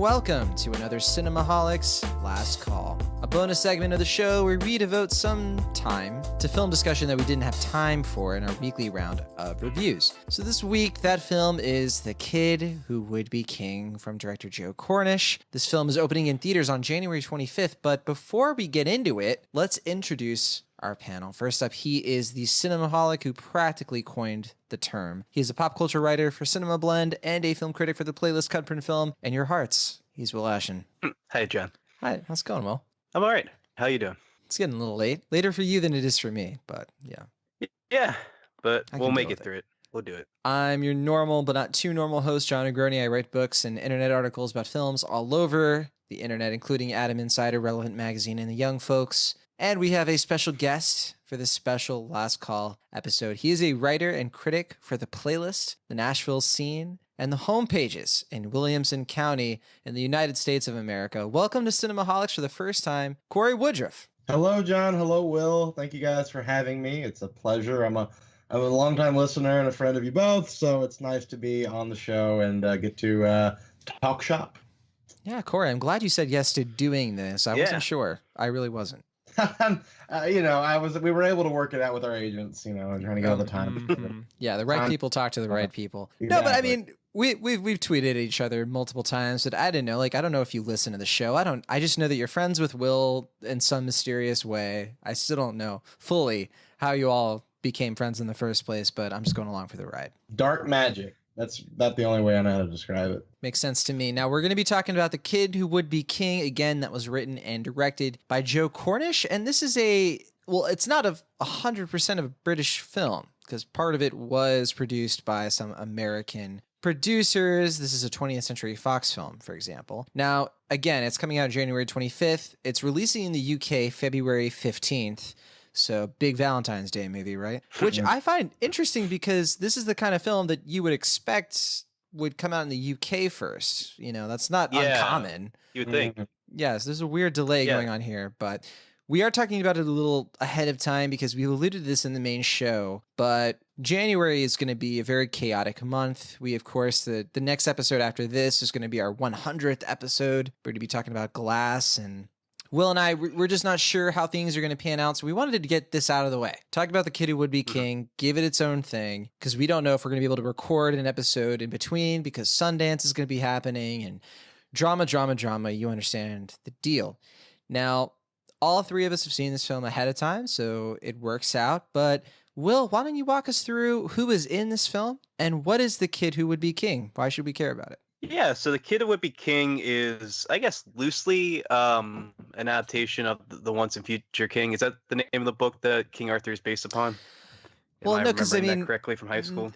welcome to another Cinemaholics Last Call, a bonus segment of the show where we devote some time to film discussion that we didn't have time for in our weekly round of reviews. So this week, that film is The Kid Who Would Be King from director Joe Cornish. This film is opening in theaters on January 25th, but before we get into it, let's introduce our panel. First up, he is the cinemaholic who practically coined the term. He is a pop culture writer for Cinema Blend and a film critic for the playlist Cut Print Film and Your Hearts. He's Will Ashton. Hey, John. Hi, how's it going, Will? I'm all right. How you doing? It's getting a little late. Later for you than it is for me, but yeah. Yeah, but we'll make it through it. We'll do it. I'm your normal but not too normal host, Jon Negroni. I write books and internet articles about films all over the internet, including Adam Insider, Relevant Magazine, and The Young Folks. And we have a special guest for this special Last Call episode. He is a writer and critic for The Playlist, The Nashville Scene, and The Homepages in Williamson County in the United States of America. Welcome to Cinemaholics for the first time, Cory Woodroof. Hello, John. Hello, Will. Thank you guys for having me. It's a pleasure. I'm a longtime listener and a friend of you both, so it's nice to be on the show and get to talk shop. Yeah, Cory, I'm glad you said yes to doing this. I wasn't sure. I really wasn't. We were able to work it out with our agents, and trying to get all the time. Mm-hmm. Yeah, the right people talk to the right people. Exactly. No, but I mean, we've tweeted at each other multiple times, but I didn't know. Like, I don't know if you listen to the show. I just know that you're friends with Will in some mysterious way. I still don't know fully how you all became friends in the first place, but I'm just going along for the ride. Dark magic. That's the only way I know how to describe it. Makes sense to me. Now, we're going to be talking about The Kid Who Would Be King. Again, that was written and directed by Joe Cornish. And this is it's not 100% of a British film, because part of it was produced by some American producers. This is a 20th Century Fox film, for example. Now, again, it's coming out January 25th. It's releasing in the UK February 15th. So big Valentine's Day movie, right? Which I find interesting because this is the kind of film that you would expect would come out in the UK first. That's not uncommon. You would think. Yes, there's a weird delay going on here, but we are talking about it a little ahead of time because we alluded to this in the main show, but January is going to be a very chaotic month. We, of course, the next episode after this is going to be our 100th episode. We're going to be talking about Glass, and Will and I, we're just not sure how things are going to pan out, so we wanted to get this out of the way. Talk about The Kid Who Would Be King, give it its own thing, because we don't know if we're going to be able to record an episode in between, because Sundance is going to be happening, and drama, you understand the deal. Now, all three of us have seen this film ahead of time, so it works out, but Will, why don't you walk us through who is in this film, and what is The Kid Who Would Be King? Why should we care about it? Yeah, so The Kid Who Would Be King is, I guess, loosely an adaptation of the Once and Future King. Is that the name of the book that King Arthur is based upon? Well, no, because that correctly from high school.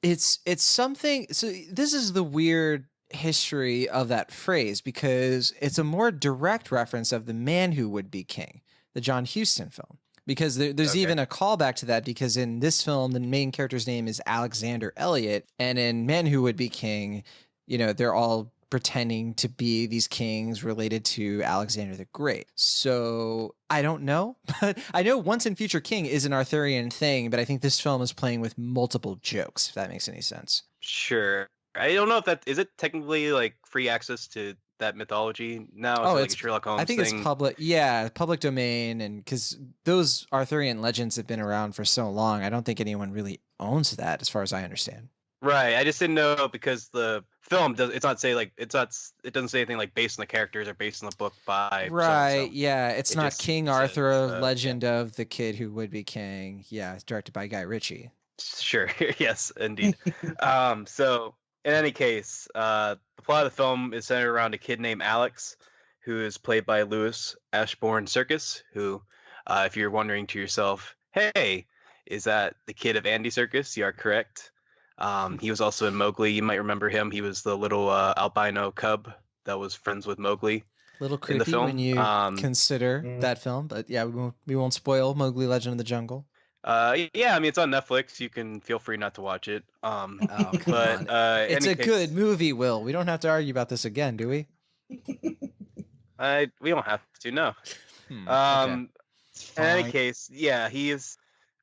It's something. So this is the weird history of that phrase, because it's a more direct reference of The Man Who Would Be King, the John Huston film. Because there's even a callback to that, because in this film, the main character's name is Alexander Elliot, and in Man Who Would Be King, they're all pretending to be these kings related to Alexander the Great. So I don't know, but I know Once and Future King is an Arthurian thing, but I think this film is playing with multiple jokes, if that makes any sense. Sure. I don't know if is it technically like free access to that mythology now? It's like a Sherlock Holmes I think thing? It's public domain, and because those Arthurian legends have been around for so long, I don't think anyone really owns that, as far as I understand. Right. I just didn't know because the film it doesn't say anything like based on the characters or based on the book by right. So. Yeah, it's not King Arthur, Legend of the Kid Who Would Be King. Yeah, it's directed by Guy Ritchie. Sure. Yes, indeed. So in any case, the plot of the film is centered around a kid named Alex, who is played by Louis Ashbourne Circus, who, if you're wondering to yourself, hey, is that the kid of Andy Serkis? You are correct. He was also in Mowgli. You might remember him. He was the little albino cub that was friends with Mowgli. Little creepy when you consider that film, but yeah, we won't spoil Mowgli: Legend of the Jungle. Yeah, I mean it's on Netflix. You can feel free not to watch it. But it's a good movie. Will, we don't have to argue about this again, do we? We don't have to. No. Okay. In any case, yeah, he is.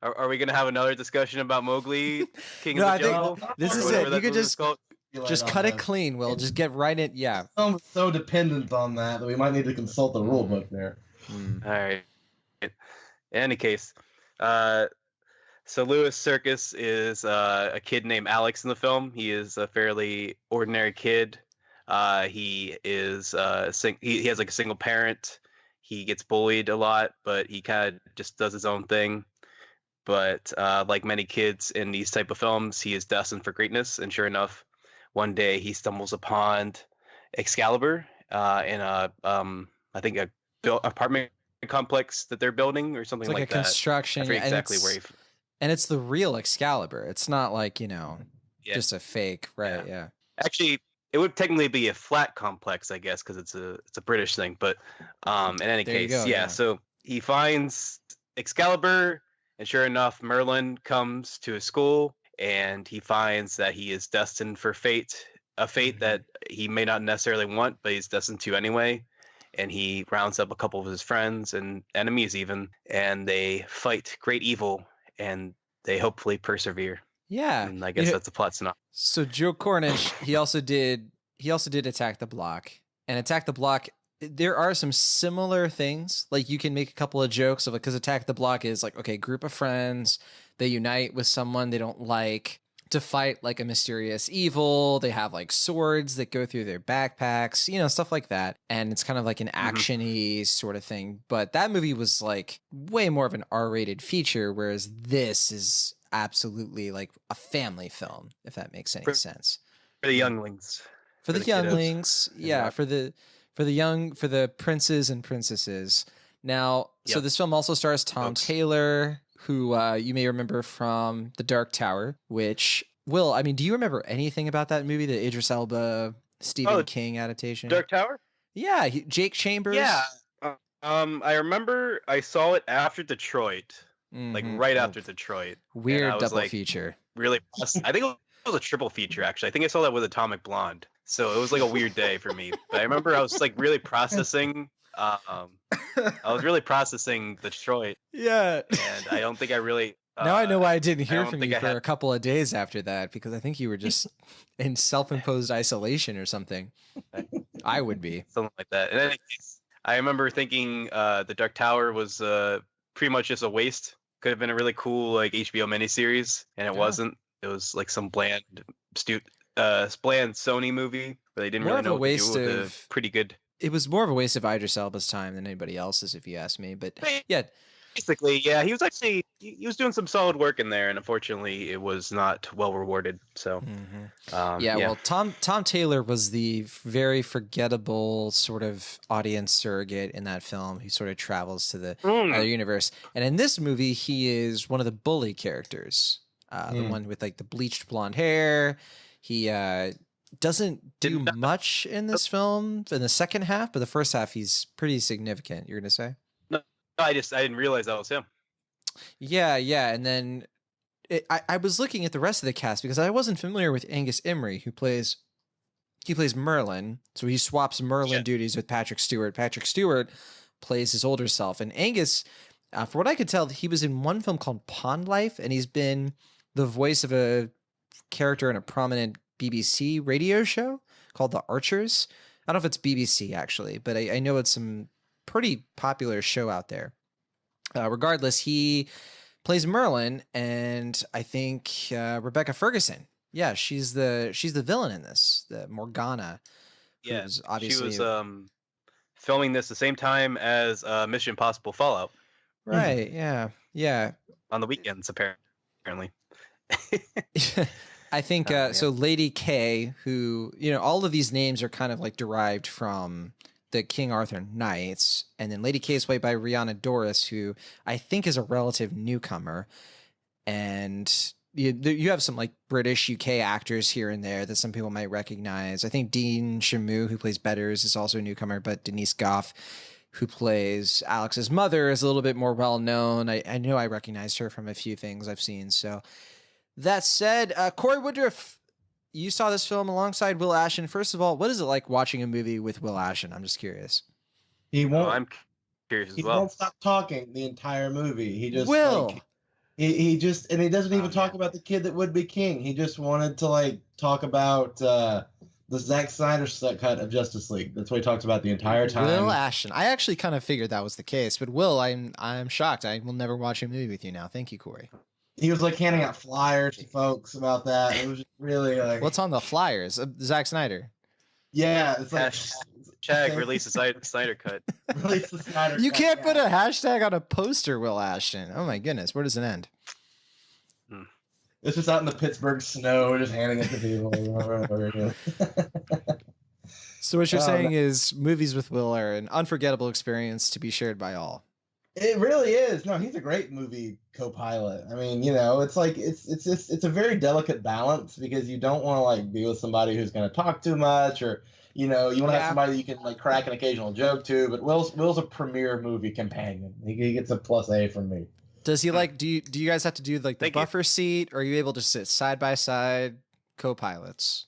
Are we gonna have another discussion about Mowgli, King of the Jungle? This is it. You could just Just cut it clean, Will. Just get right in. Yeah. I'm so dependent on that we might need to consult the rule book there. All right. In any case, so Louis Circus is a kid named Alex in the film. He is a fairly ordinary kid. He is he has like a single parent. He gets bullied a lot, but he kind of just does his own thing. But like many kids in these type of films, he is destined for greatness. And sure enough, one day he stumbles upon Excalibur in a I think a apartment complex that they're building or something like like a that. Construction. I forget exactly where he. And it's the real Excalibur. It's not like, just a fake, right? Yeah. Actually, it would technically be a flat complex, I guess, because it's a British thing. But in any case, yeah. So he finds Excalibur, and sure enough, Merlin comes to his school, and he finds that he is destined for fate, a fate that he may not necessarily want, but he's destined to anyway. And he rounds up a couple of his friends and enemies even, and they fight great evil, and they hopefully persevere. Yeah. And I guess that's the plot synopsis. So Joe Cornish, he also did Attack the Block. And Attack the Block, there are some similar things. Like you can make a couple of jokes of it because Attack the Block is like, okay, group of friends, they unite with someone they don't like to fight like a mysterious evil. They have like swords that go through their backpacks, stuff like that. And it's kind of like an action-y sort of thing. But that movie was like way more of an R-rated feature, whereas this is absolutely like a family film, if that makes any sense. For the younglings. For the younglings, yeah, for the princes and princesses. Now, so this film also stars Tom Taylor, who you may remember from The Dark Tower, which, Will, do you remember anything about that movie, the Idris Elba, Stephen King adaptation? Dark Tower? Yeah, Jake Chambers. Yeah. I remember I saw it after Detroit, like right after Detroit. Weird double feature. Really, I think it was a triple feature, actually. I think I saw that with Atomic Blonde. So it was like a weird day for me. But I remember I was like really processing Detroit. Yeah. And I don't think I really. Now I know why I didn't hear from you for a couple of days after that, because I think you were just in self-imposed isolation or something. I would be. Something like that. In any case, I remember thinking The Dark Tower was pretty much just a waste. Could have been a really cool like HBO miniseries, and it wasn't. It was like some bland Sony movie where they didn't really know what to do with it. Pretty good. It was more of a waste of Idris Elba's time than anybody else's, if you ask me. But yeah, basically, yeah, he was doing some solid work in there, and unfortunately, it was not well rewarded. So, well, Tom Taylor was the very forgettable sort of audience surrogate in that film. He sort of travels to the other universe, and in this movie, he is one of the bully characters, the one with like the bleached blonde hair. He doesn't do much in this film in the second half, but the first half he's pretty significant. You're gonna say? No, I didn't realize that was him. Yeah, and then I was looking at the rest of the cast because I wasn't familiar with Angus Emery, who plays Merlin. So he swaps Merlin duties with Patrick Stewart. Patrick Stewart plays his older self, and Angus, for what I could tell, he was in one film called Pond Life, and he's been the voice of a character in a prominent BBC radio show called The Archers. I don't know if it's BBC actually, but I know it's some pretty popular show out there. Regardless, he plays Merlin, and I think Rebecca Ferguson. Yeah, she's the villain in this, the Morgana. Yeah, obviously she was filming this the same time as Mission Impossible Fallout. Right. Yeah. On the weekends, apparently. I think so. Lady K, who all of these names are kind of like derived from the King Arthur Knights, and then Lady K is played by Rihanna Doris, who I think is a relative newcomer, and you have some like British UK actors here and there that some people might recognize. I think Dean Shamu, who plays Betters, is also a newcomer, but Denise Gough, who plays Alex's mother, is a little bit more well known. I know I recognized her from a few things I've seen. So that said, Cory Woodroof, you saw this film alongside Will Ashton. First of all, what is it like watching a movie with Will Ashton? I'm just curious. He won't. I'm curious as he well. won't stop talking the entire movie. He just Will. He just, and he doesn't even talk yeah. about the kid that would be king. He just wanted to like talk about the Zack Snyder cut of Justice League. That's what he talks about the entire time. Will Ashton. I actually kind of figured that was the case, but Will, I'm shocked. I will never watch a movie with you now. Thank you, Cory. He was like handing out flyers to folks about that. It was just really like, What's on the flyers? Zack Snyder. yeah, it's like Hashtag release the Snyder cut. release the Snyder. You cut, can't yeah. put a hashtag on a poster, Will Ashton. Oh my goodness, where does it end? It's just out in the Pittsburgh snow, just handing it to people. So what you're saying is movies with Will are an unforgettable experience to be shared by all. It really is. No, he's a great movie co-pilot. I mean, you know, it's like it's a very delicate balance because you don't want to like be with somebody who's going to talk too much, or you know, you want to have somebody that you can like crack an occasional joke to. But Will's a premier movie companion. He gets a +A from me. Does he like? Do you guys have to do like the buffer seat, or are you able to sit side by side, co-pilots?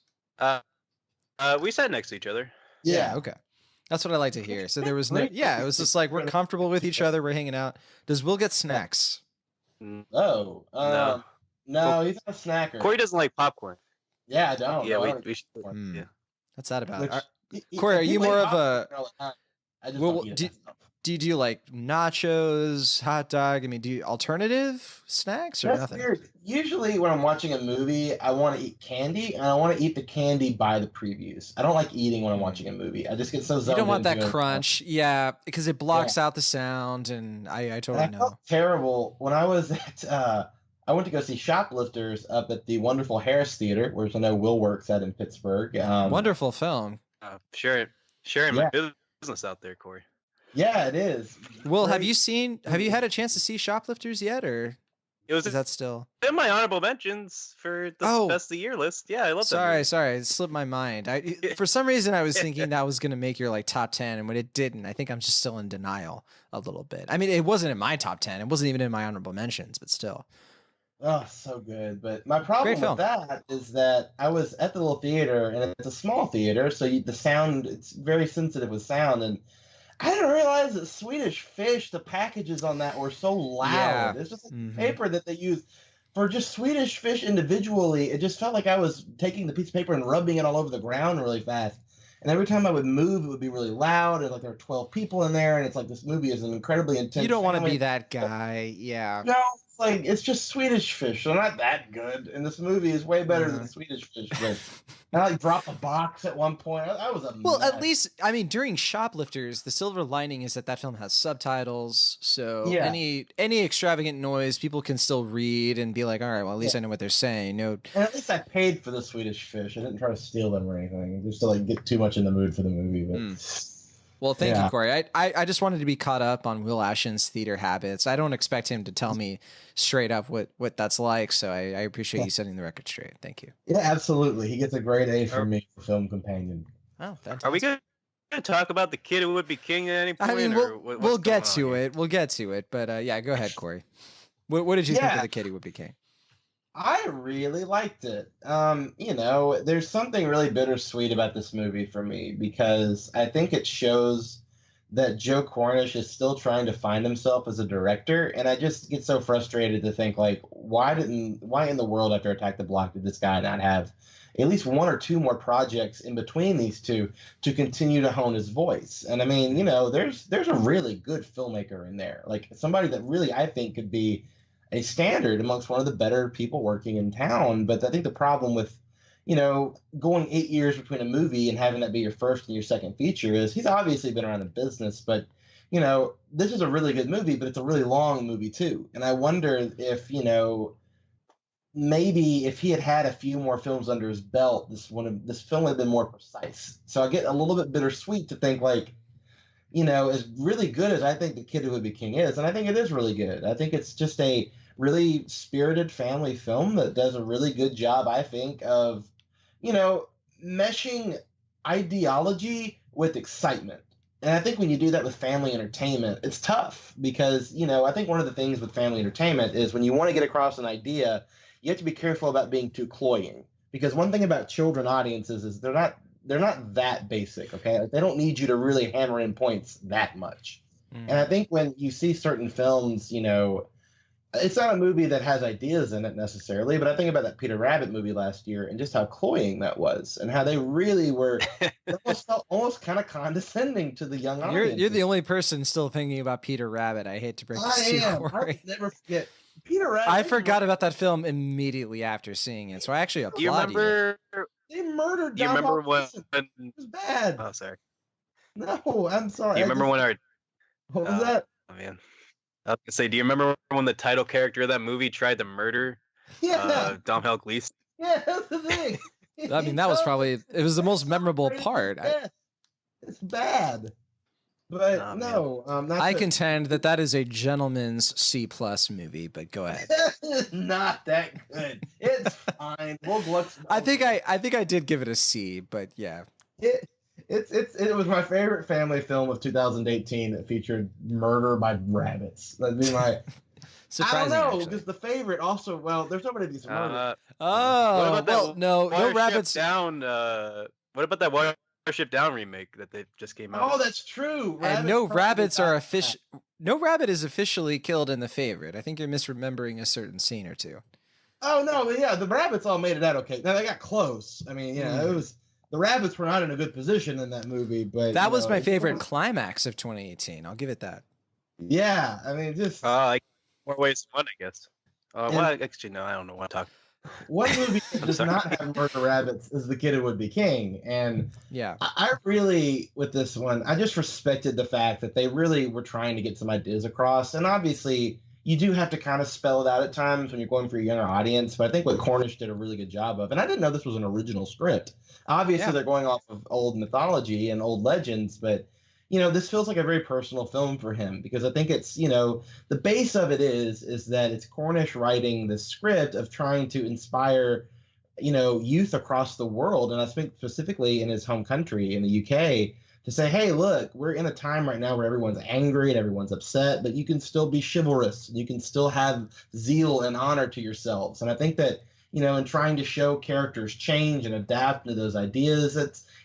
We sat next to each other. Yeah. Okay. That's what I like to hear. So there was no. Yeah, it was just like we're comfortable with each other. We're hanging out. Does Will get snacks? Oh, no, he's not a snacker. Cory doesn't like popcorn. Yeah, I don't. Yeah, no, we should. Yeah. What's that about? Which, Cory, are you more of a? I just Well, don't eat it. do you do like nachos, hot dog? I mean, do you alternative snacks or That's nothing? weird. Usually when I'm watching a movie, I want to eat candy, and I want to eat the candy by the previews. I don't like eating when I'm watching a movie. I just get so zoned. You don't want that into it. crunch, yeah, because it blocks out the sound, and I totally And I felt terrible when I was at. I went to go see Shoplifters up at the wonderful Harris Theater, which I know Will works at in Pittsburgh. Wonderful film. Sharing my business out there, Cory. Yeah, it is. Will, have you had a chance to see Shoplifters yet, or is that still in my honorable mentions for the best of the year list? Yeah, I love that. Sorry, it slipped my mind. For some reason I was thinking that was going to make your like top 10, and when it didn't, I think I'm just still in denial a little bit. I mean, it wasn't in my top 10. It wasn't even in my honorable mentions, but still. Oh, so good. But my problem with that is that I was at the little theater, and it's a small theater, so the sound, it's very sensitive with sound, and I didn't realize that Swedish Fish, the packages on that were so loud. Yeah. It's just like paper that they use for just Swedish Fish individually. It just felt like I was taking the piece of paper and rubbing it all over the ground really fast. And every time I would move, it would be really loud. And like there were 12 people in there, and it's like this movie is an incredibly intense. You don't want to be that guy, yeah. No, it's like it's just Swedish Fish. They're not that good, and this movie is way better than Swedish Fish. And I like dropped a box at one point. I was a mess. At least I mean during Shoplifters, the silver lining is that film has subtitles, so any extravagant noise people can still read and be like, all right, well at least I know what they're saying. No, and at least I paid for the Swedish Fish. I didn't try to steal them or anything, just to like get too much in the mood for the movie. But well, thank you, Cory. I just wanted to be caught up on Will Ashton's theater habits. I don't expect him to tell me straight up what that's like, so I appreciate you setting the record straight. Thank you. Yeah, absolutely. He gets a great A from me for film companion. Oh, fantastic. Are we going to talk about the kid who would be king at any point? I mean, we'll get to it. We'll get to it. But yeah, go ahead, Cory. What did you think of the kid who would be king? I really liked it. You know, there's something really bittersweet about this movie for me because I think it shows that Joe Cornish is still trying to find himself as a director, and I just get so frustrated to think like, why in the world after Attack the Block did this guy not have at least one or two more projects in between these two to continue to hone his voice? And I mean, you know, there's a really good filmmaker in there, like somebody that really I think could be a standard amongst one of the better people working in town. But I think the problem with, you know, going 8 years between a movie and having that be your first and your second feature is he's obviously been around the business, but, you know, this is a really good movie, but it's a really long movie too. And I wonder if, you know, maybe if he had had a few more films under his belt, this film would have been more precise. So I get a little bit bittersweet to think like, you know, as really good as I think The Kid Who Would Be King is, and I think it is really good. I think it's just a really spirited family film that does a really good job, I think, of, you know, meshing ideology with excitement. And I think when you do that with family entertainment, it's tough because, you know, I think one of the things with family entertainment is when you want to get across an idea, you have to be careful about being too cloying. Because one thing about children audiences is they're not that basic, okay? Like, they don't need you to really hammer in points that much. And I think when you see certain films, you know, it's not a movie that has ideas in it necessarily, but I think about that Peter Rabbit movie last year and just how cloying that was, and how they really were. It almost felt almost kind of condescending to the young audience. You're the only person still thinking about Peter Rabbit. I hate to break this to you, Corey. I will never forget Peter Rabbit. I forgot about that film immediately after seeing it, so I actually applaud you. Remember? They murdered. Do you remember when? It was bad. Oh, sorry. No, I'm sorry. Do you remember when our? What was that? Oh man. I was gonna say, do you remember when the title character of that movie tried to murder Domhnall Gleeson? Yeah, that's the thing. I mean, that was probably it was the most memorable part. It's bad, but I contend that is a gentleman's C+ movie. But go ahead. Not that good. It's fine. We'll look. I think I did give it a C, but yeah. It was my favorite family film of 2018 that featured murder by rabbits. That'd be my. Surprising, I don't know, because the favorite also. Well, there's nobody to be murdered. No rabbits down. What about that Watership Down remake that they just came out? Oh, that's true. And no rabbits are official. No rabbit is officially killed in the favorite. I think you're misremembering a certain scene or two. Oh no, but yeah, the rabbits all made it out okay. Now they got close. I mean, it was. The rabbits were not in a good position in that movie, but that was my favorite climax of 2018. I'll give it that. Yeah, I mean, just like more ways than one, I guess. Well, actually, no, I don't know what I'm talking. One movie that does not have murder rabbits is The Kid Who Would Be King, and yeah, I really with this one, I just respected the fact that they really were trying to get some ideas across, and obviously. You do have to kind of spell it out at times when you're going for a younger audience, but I think what Cornish did a really good job of, and I didn't know this was an original script. Obviously, they're going off of old mythology and old legends, but, this feels like a very personal film for him because I think it's, the base of it is that it's Cornish writing the script of trying to inspire, youth across the world, and I think specifically in his home country, in the UK, to say, hey, look, we're in a time right now where everyone's angry and everyone's upset, but you can still be chivalrous. And you can still have zeal and honor to yourselves. And I think that, in trying to show characters change and adapt to those ideas,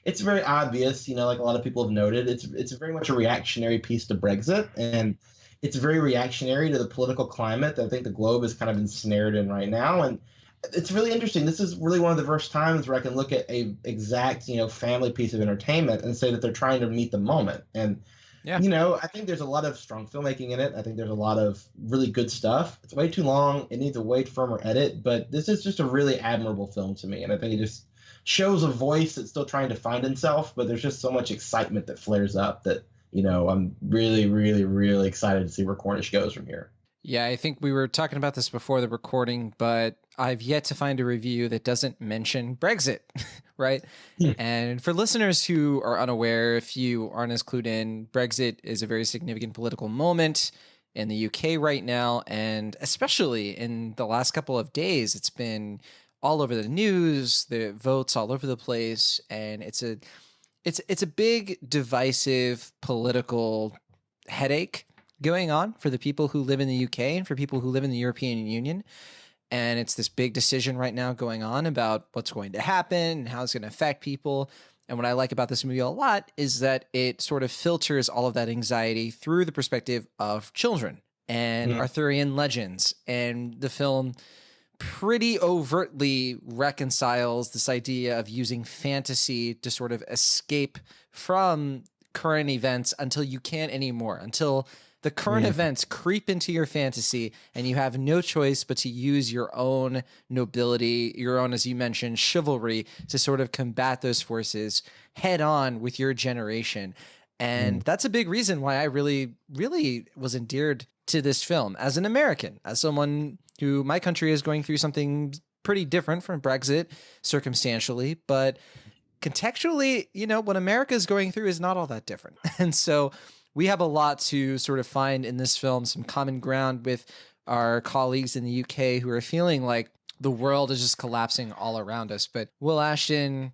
it's very obvious, like a lot of people have noted, it's very much a reactionary piece to Brexit. And it's very reactionary to the political climate that I think the globe is kind of ensnared in right now. And it's really interesting. This is really one of the first times where I can look at a exact, family piece of entertainment and say that they're trying to meet the moment. And, I think there's a lot of strong filmmaking in it. I think there's a lot of really good stuff. It's way too long. It needs a way firmer edit, but this is just a really admirable film to me. And I think it just shows a voice that's still trying to find itself, but there's just so much excitement that flares up that, I'm really, really, really excited to see where Cornish goes from here. Yeah, I think we were talking about this before the recording, but I've yet to find a review that doesn't mention Brexit, right? And for listeners who are unaware, if you aren't as clued in, Brexit is a very significant political moment in the UK right now, and especially in the last couple of days, it's been all over the news, the votes all over the place, and it's a big divisive political headache going on for the people who live in the UK and for people who live in the European Union. And it's this big decision right now going on about what's going to happen and how it's going to affect people. And what I like about this movie a lot is that it sort of filters all of that anxiety through the perspective of children and Arthurian legends. And the film pretty overtly reconciles this idea of using fantasy to sort of escape from current events until you can't anymore, until the current events creep into your fantasy and you have no choice but to use your own nobility, your own, as you mentioned, chivalry to sort of combat those forces head on with your generation. And that's a big reason why I really, really was endeared to this film as an American, as someone who my country is going through something pretty different from Brexit circumstantially, but contextually, what America is going through is not all that different. And so we have a lot to sort of find in this film, some common ground with our colleagues in the UK who are feeling like the world is just collapsing all around us. But Will Ashton,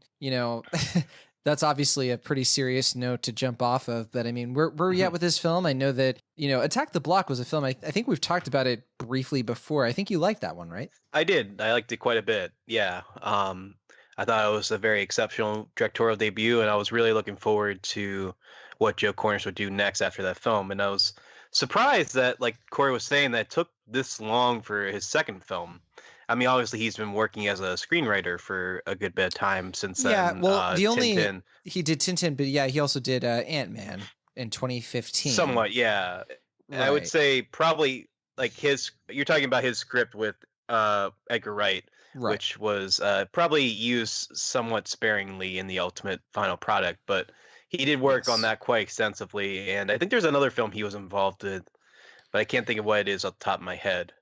that's obviously a pretty serious note to jump off of. But I mean, where are you at with this film? I know that, Attack the Block was a film. I think we've talked about it briefly before. I think you liked that one, right? I did. I liked it quite a bit. Yeah. I thought it was a very exceptional directorial debut, and I was really looking forward to what Joe Cornish would do next after that film. And I was surprised that, like Cory was saying, that it took this long for his second film. I mean, obviously he's been working as a screenwriter for a good bit of time since Yeah, then. well, Tintin. he did Tintin, but yeah, he also did Ant-Man in 2015. Somewhat, yeah. Right. I would say probably like you're talking about his script with Edgar Wright, which was probably used somewhat sparingly in the ultimate final product, but he did work on that quite extensively. And I think there's another film he was involved with, but I can't think of what it is off the top of my head.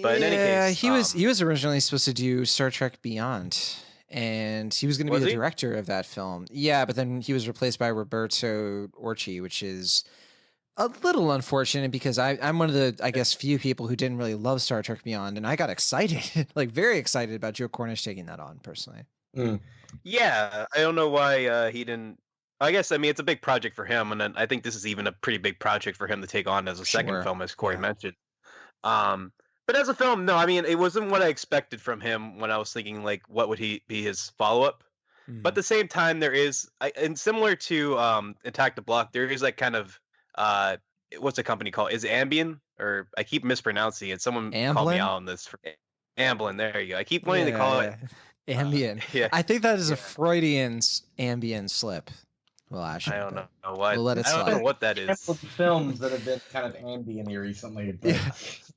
But in any case, he was originally supposed to do Star Trek Beyond, and he was going to be the director of that film. Yeah, but then he was replaced by Roberto Orci, which is a little unfortunate because I'm one of the, I guess, few people who didn't really love Star Trek Beyond, and I got excited, like very excited about Joe Cornish taking that on personally. Yeah, I don't know why he didn't. I guess, I mean, it's a big project for him, and then I think this is even a pretty big project for him to take on as a second film, as Cory mentioned. But as a film, no, I mean, it wasn't what I expected from him when I was thinking, like, what would he be his follow-up? But at the same time, there is, and similar to Attack the Block, there is like kind of, what's the company called? Is it Ambien? Or I keep mispronouncing it. Someone called me out on this. Amblin, there you go. I keep wanting to call it Ambien. I think that is a Freudian Ambien slip. Well, actually, I don't know what. We'll let it slide. I don't know what that is. Films that have been kind of ambient-y recently. But...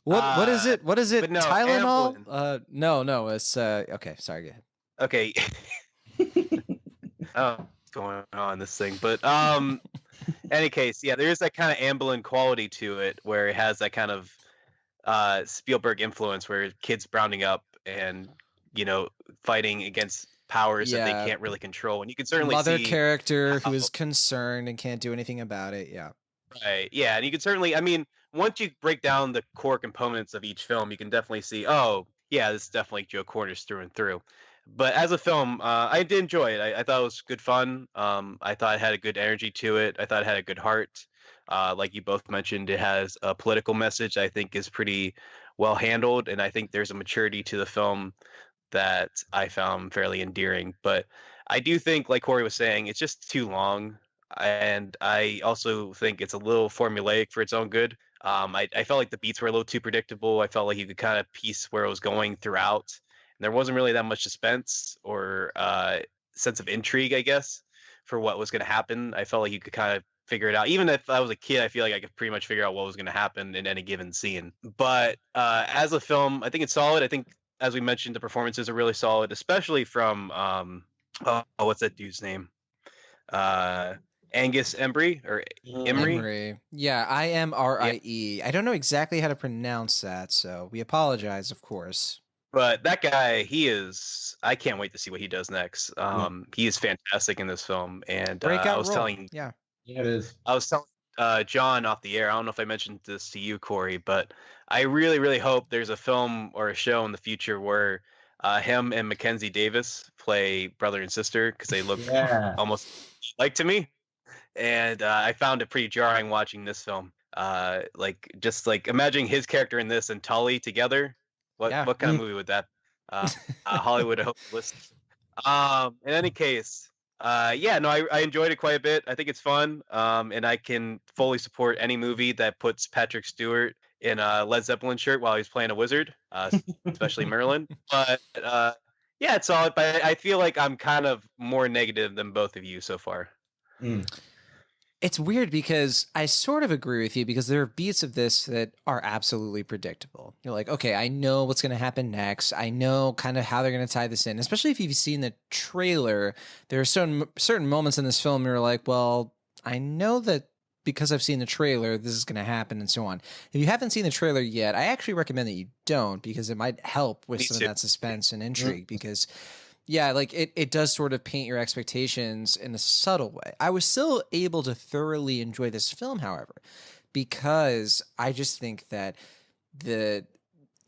What is it? What is it? No, Tylenol? No. It's okay. Sorry, go ahead. Okay. What's going on in this thing? But any case, yeah, there is that kind of Amblin quality to it, where it has that kind of Spielberg influence, where kids rounding up and fighting against powers that they can't really control, and you can certainly see character who is concerned and can't do anything about it. Yeah, right. Yeah, and you can certainly, I mean, once you break down the core components of each film, you can definitely see, oh yeah, this is definitely Joe Cornish through and through. But as a film, I did enjoy it. I thought it was good fun. I thought it had a good energy to it. I thought it had a good heart. Like you both mentioned, it has a political message I think is pretty well handled, and I think there's a maturity to the film that I found fairly endearing. But I do think, like Cory was saying, it's just too long, and I also think it's a little formulaic for its own good. I felt like the beats were a little too predictable. I felt like you could kind of piece where it was going throughout, and there wasn't really that much suspense or sense of intrigue, I guess, for what was going to happen. I felt like you could kind of figure it out. Even if I was a kid, I feel like I could pretty much figure out what was going to happen in any given scene. But as a film, I think it's solid. I think, as we mentioned, the performances are really solid, especially from what's that dude's name? Angus Embry or Emery? Yeah, Imrie. I don't know exactly how to pronounce that, so we apologize, of course. But that guy, I can't wait to see what he does next. He is fantastic in this film, and I was telling, it is. I was telling John off the air. I don't know if I mentioned this to you, Cory, but I really, really hope there's a film or a show in the future where him and Mackenzie Davis play brother and sister, because they look almost like to me. And I found it pretty jarring watching this film. Just imagining his character in this and Tully together. What kind of movie would that? Hollywood, I hope listens. In any case, I enjoyed it quite a bit. I think it's fun, and I can fully support any movie that puts Patrick Stewart in a Led Zeppelin shirt while he's playing a wizard, especially Merlin. But it's solid. But I feel like I'm kind of more negative than both of you so far. It's weird because I sort of agree with you, because there are beats of this that are absolutely predictable. You're like, okay, I know what's going to happen next. I know kind of how they're going to tie this in, especially if you've seen the trailer. There are certain moments in this film where you're like, well, I know that because I've seen the trailer, this is going to happen, and so on. If you haven't seen the trailer yet, I actually recommend that you don't, because it might help with some of that suspense and intrigue, because it does sort of paint your expectations in a subtle way. I was still able to thoroughly enjoy this film, however, because I just think that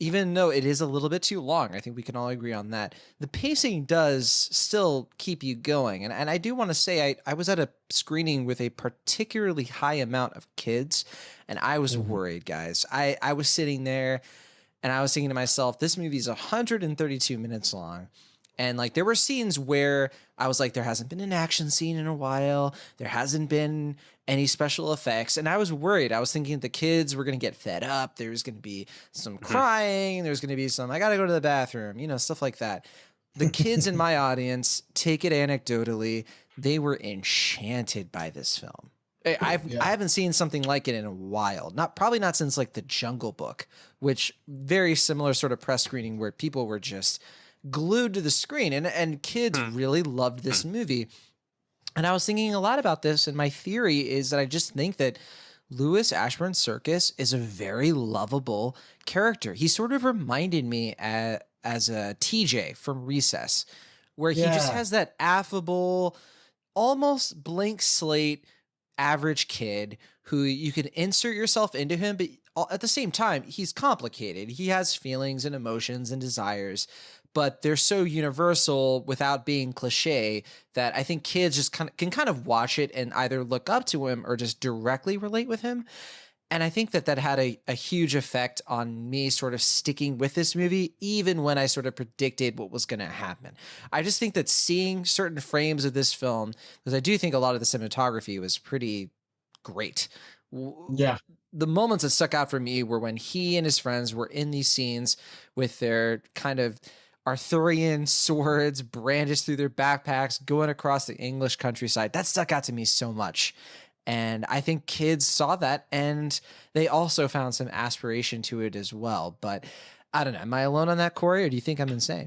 even though it is a little bit too long, I think we can all agree on that, the pacing does still keep you going. And I do want to say I was at a screening with a particularly high amount of kids, and I was worried, guys. I was sitting there, and I was thinking to myself, this movie is 132 minutes long. And like there were scenes where I was like, there hasn't been an action scene in a while. There hasn't been any special effects. And I was worried. I was thinking the kids were going to get fed up. There's going to be some crying. There's going to be some, I got to go to the bathroom, you know, stuff like that. The kids in my audience, take it anecdotally, they were enchanted by this film. I haven't seen something like it in a while. Probably not since like The Jungle Book, which very similar sort of press screening where people were just glued to the screen, and kids really loved this movie. And I was thinking a lot about this, and my theory is that I just think that Louis Ashburn Circus is a very lovable character. He sort of reminded me as a TJ from Recess, where he just has that affable, almost blank slate average kid who you can insert yourself into him, but at the same time, he's complicated. He has feelings and emotions and desires, but they're so universal without being cliche that I think kids just can kind of watch it and either look up to him or just directly relate with him. And I think that had a huge effect on me sort of sticking with this movie, even when I sort of predicted what was going to happen. I just think that seeing certain frames of this film, because I do think a lot of the cinematography was pretty great. Yeah. The moments that stuck out for me were when he and his friends were in these scenes with their kind of Arthurian swords brandished through their backpacks, going across the English countryside. That stuck out to me so much. And I think kids saw that and they also found some aspiration to it as well. But I don't know. Am I alone on that, Cory, or do you think I'm insane?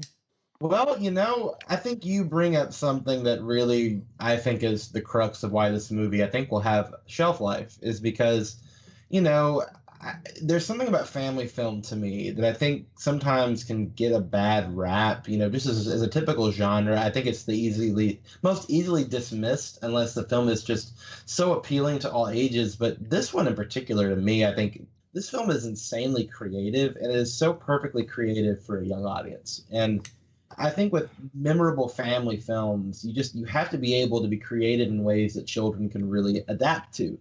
Well, you know, I think you bring up something that really, I think, is the crux of why this movie, I think, will have shelf life, is because, you know, there's something about family film to me that I think sometimes can get a bad rap, you know, just as a typical genre. I think it's the most easily dismissed unless the film is just so appealing to all ages. But this one in particular, to me, I think this film is insanely creative, and it is so perfectly creative for a young audience. And I think with memorable family films, you have to be able to be creative in ways that children can really adapt to.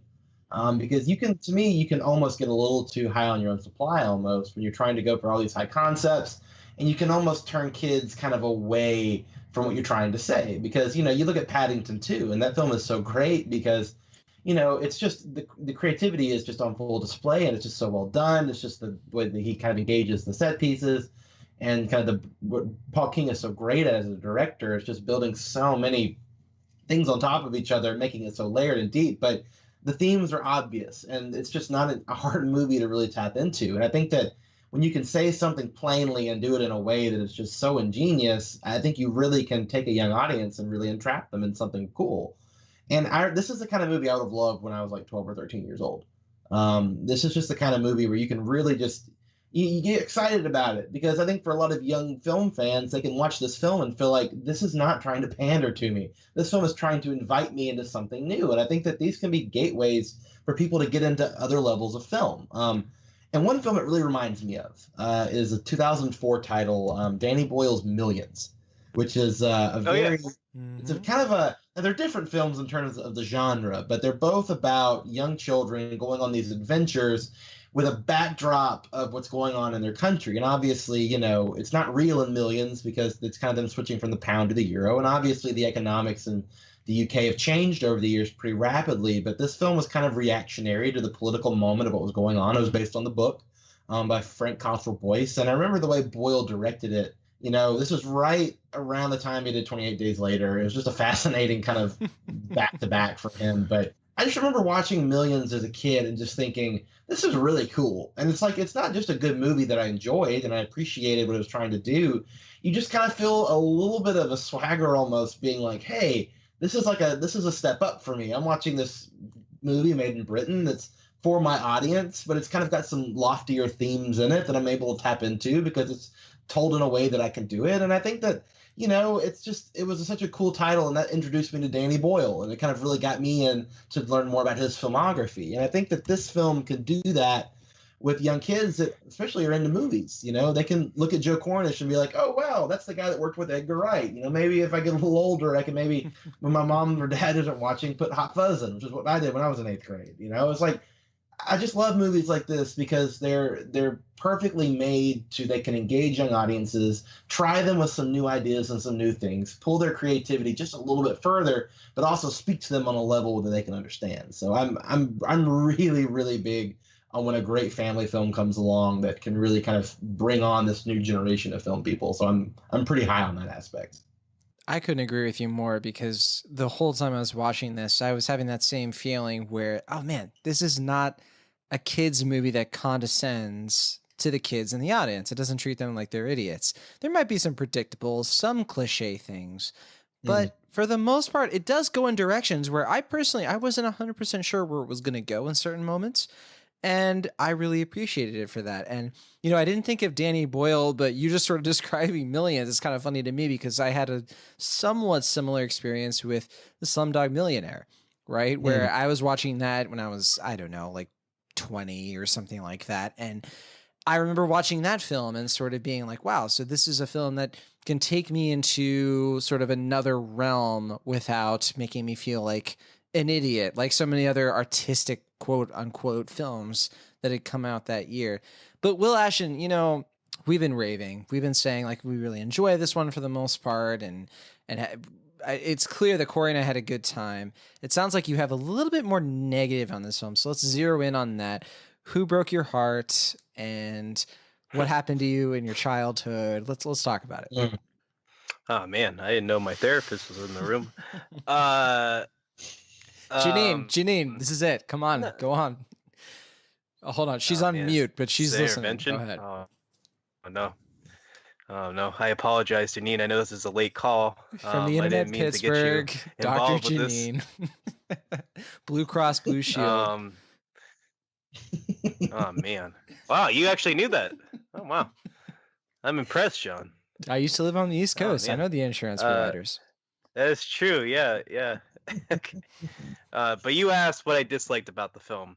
Because you can almost get a little too high on your own supply almost when you're trying to go for all these high concepts, and you can almost turn kids kind of away from what you're trying to say. Because, you know, you look at Paddington 2, and that film is so great because, you know, it's just the creativity is just on full display, and it's just so well done. It's just the way that he kind of engages the set pieces, and kind of what Paul King is so great at as a director is just building so many things on top of each other, making it so layered and deep. But the themes are obvious, and it's just not a hard movie to really tap into. And I think that when you can say something plainly and do it in a way that is just so ingenious, I think you really can take a young audience and really entrap them in something cool. And this is the kind of movie I would have loved when I was like 12 or 13 years old. This is just the kind of movie where you can really just you get excited about it, because I think for a lot of young film fans, they can watch this film and feel like this is not trying to pander to me. This film is trying to invite me into something new. And I think that these can be gateways for people to get into other levels of film. And one film it really reminds me of is a 2004 title, Danny Boyle's Millions, which is it's a kind of they're different films in terms of the genre, but they're both about young children going on these adventures with a backdrop of what's going on in their country. And obviously, you know, it's not real in millions because it's kind of them switching from the pound to the euro. And obviously the economics in the UK have changed over the years pretty rapidly. But this film was kind of reactionary to the political moment of what was going on. It was based on the book by Frank Coswell Boyce. And I remember the way Boyle directed it. You know, this was right around the time he did 28 Days Later. It was just a fascinating kind of back-to-back for him. But I just remember watching Millions as a kid and just thinking, this is really cool. And it's like, it's not just a good movie that I enjoyed and I appreciated what it was trying to do. You just kind of feel a little bit of a swagger almost, being like, hey, this is a step up for me. I'm watching this movie made in Britain that's for my audience, but it's kind of got some loftier themes in it that I'm able to tap into because it's told in a way that I can do it. And I think that, you know, it was such a cool title, and that introduced me to Danny Boyle, and it kind of really got me in to learn more about his filmography. And I think that this film can do that with young kids that especially are into movies. You know, they can look at Joe Cornish and be like, oh, wow, that's the guy that worked with Edgar Wright. You know, maybe if I get a little older, I can maybe, when my mom or dad isn't watching, put Hot Fuzz in, which is what I did when I was in 8th grade. You know, it's like, I just love movies like this because they're perfectly made to they can engage young audiences, try them with some new ideas and some new things, pull their creativity just a little bit further, but also speak to them on a level that they can understand. So I'm really really big on when a great family film comes along that can really kind of bring on this new generation of film people. So I'm pretty high on that aspect. I couldn't agree with you more because the whole time I was watching this, I was having that same feeling where, oh man, this is not a kid's movie that condescends to the kids in the audience. It doesn't treat them like they're idiots. There might be some predictable, some cliche things, but for the most part, it does go in directions where I wasn't 100% sure where it was going to go in certain moments. And I really appreciated it for that. And, I didn't think of Danny Boyle, but you just sort of describing Millions is kind of funny to me because I had a somewhat similar experience with the Slumdog Millionaire, right? Where I was watching that when I was, I don't know, like 20 or something like that. And I remember watching that film and sort of being like, wow, so this is a film that can take me into sort of another realm without making me feel like an idiot, like so many other artistic quote unquote films that had come out that year. But Will Ashton, we've been raving. We've been saying like we really enjoy this one for the most part. And it's clear that Cory and I had a good time. It sounds like you have a little bit more negative on this film. So let's zero in on that. Who broke your heart and what happened to you in your childhood? Let's talk about it. Oh man, I didn't know my therapist was in the room. Janine, this is it. Come on, go on. Oh, hold on, she's on mute, but she's listening. Go ahead. Oh no, I apologize, Janine. I know this is a late call. From the internet, Pittsburgh, Dr. Janine, Blue Cross Blue Shield. Oh man, wow, you actually knew that. Oh wow, I'm impressed, John. I used to live on the East Coast. I know the insurance providers. That is true. Yeah. Okay. But you asked what I disliked about the film.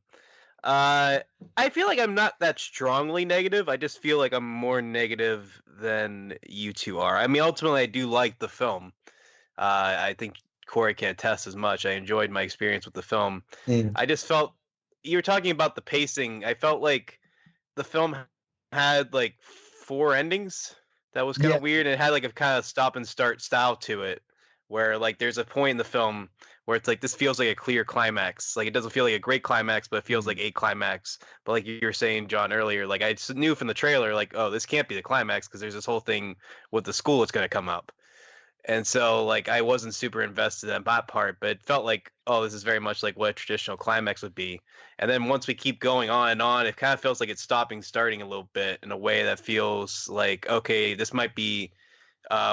I feel like I'm not that strongly negative. I just feel like I'm more negative than you two are. I mean, ultimately, I do like the film. I think Cory can attest as much. I enjoyed my experience with the film. I just felt you were talking about the pacing. I felt like the film had like 4 endings. That was kind of weird. It had like a kind of stop and start style to it, where like there's a point in the film where it's like this feels like a clear climax. Like it doesn't feel like a great climax, but it feels like a climax. But like you were saying, John, earlier, like I knew from the trailer, like, oh, this can't be the climax because there's this whole thing with the school that's going to come up. And so like I wasn't super invested in that part, but it felt like, oh, this is very much like what a traditional climax would be. And then once we keep going on and on, it kind of feels like it's starting a little bit in a way that feels like, okay, this might be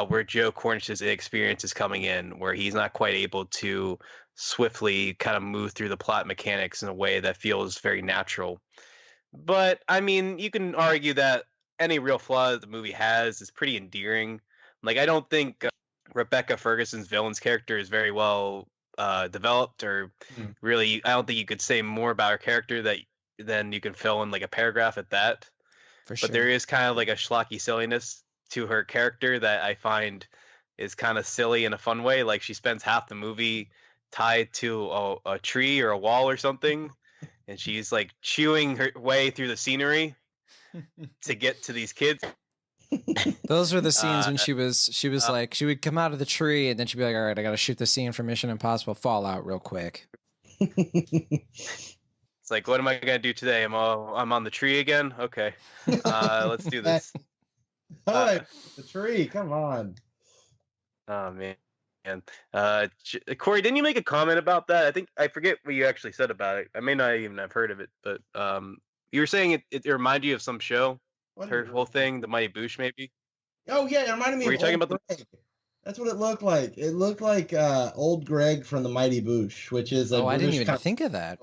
where Joe Cornish's experience is coming in, where he's not quite able to swiftly kind of move through the plot mechanics in a way that feels very natural. But I mean, you can argue that any real flaw that the movie has is pretty endearing. Like, I don't think Rebecca Ferguson's villain's character is very well developed, or really, I don't think you could say more about her character than you can fill in like a paragraph at that. For sure. But there is kind of like a schlocky silliness to her character that I find is kind of silly in a fun way. Like she spends half the movie tied to a tree or a wall or something, and she's like chewing her way through the scenery to get to these kids. Those were the scenes when she was like, she would come out of the tree and then she'd be like, all right, I got to shoot the scene for Mission Impossible Fallout real quick. It's like, what am I gonna do today? I'm on the tree again. Okay, let's do this. All right, the tree. Come on. Oh man. And Cory, didn't you make a comment about that? I forget what you actually said about it. I may not even have heard of it, but you were saying it reminded you of some show. Her whole thing, the Mighty Boosh, maybe. Oh yeah, it reminded me. Were you talking about Greg. That's what it looked like. It looked like old Greg from the Mighty Boosh, which is I didn't even think of that.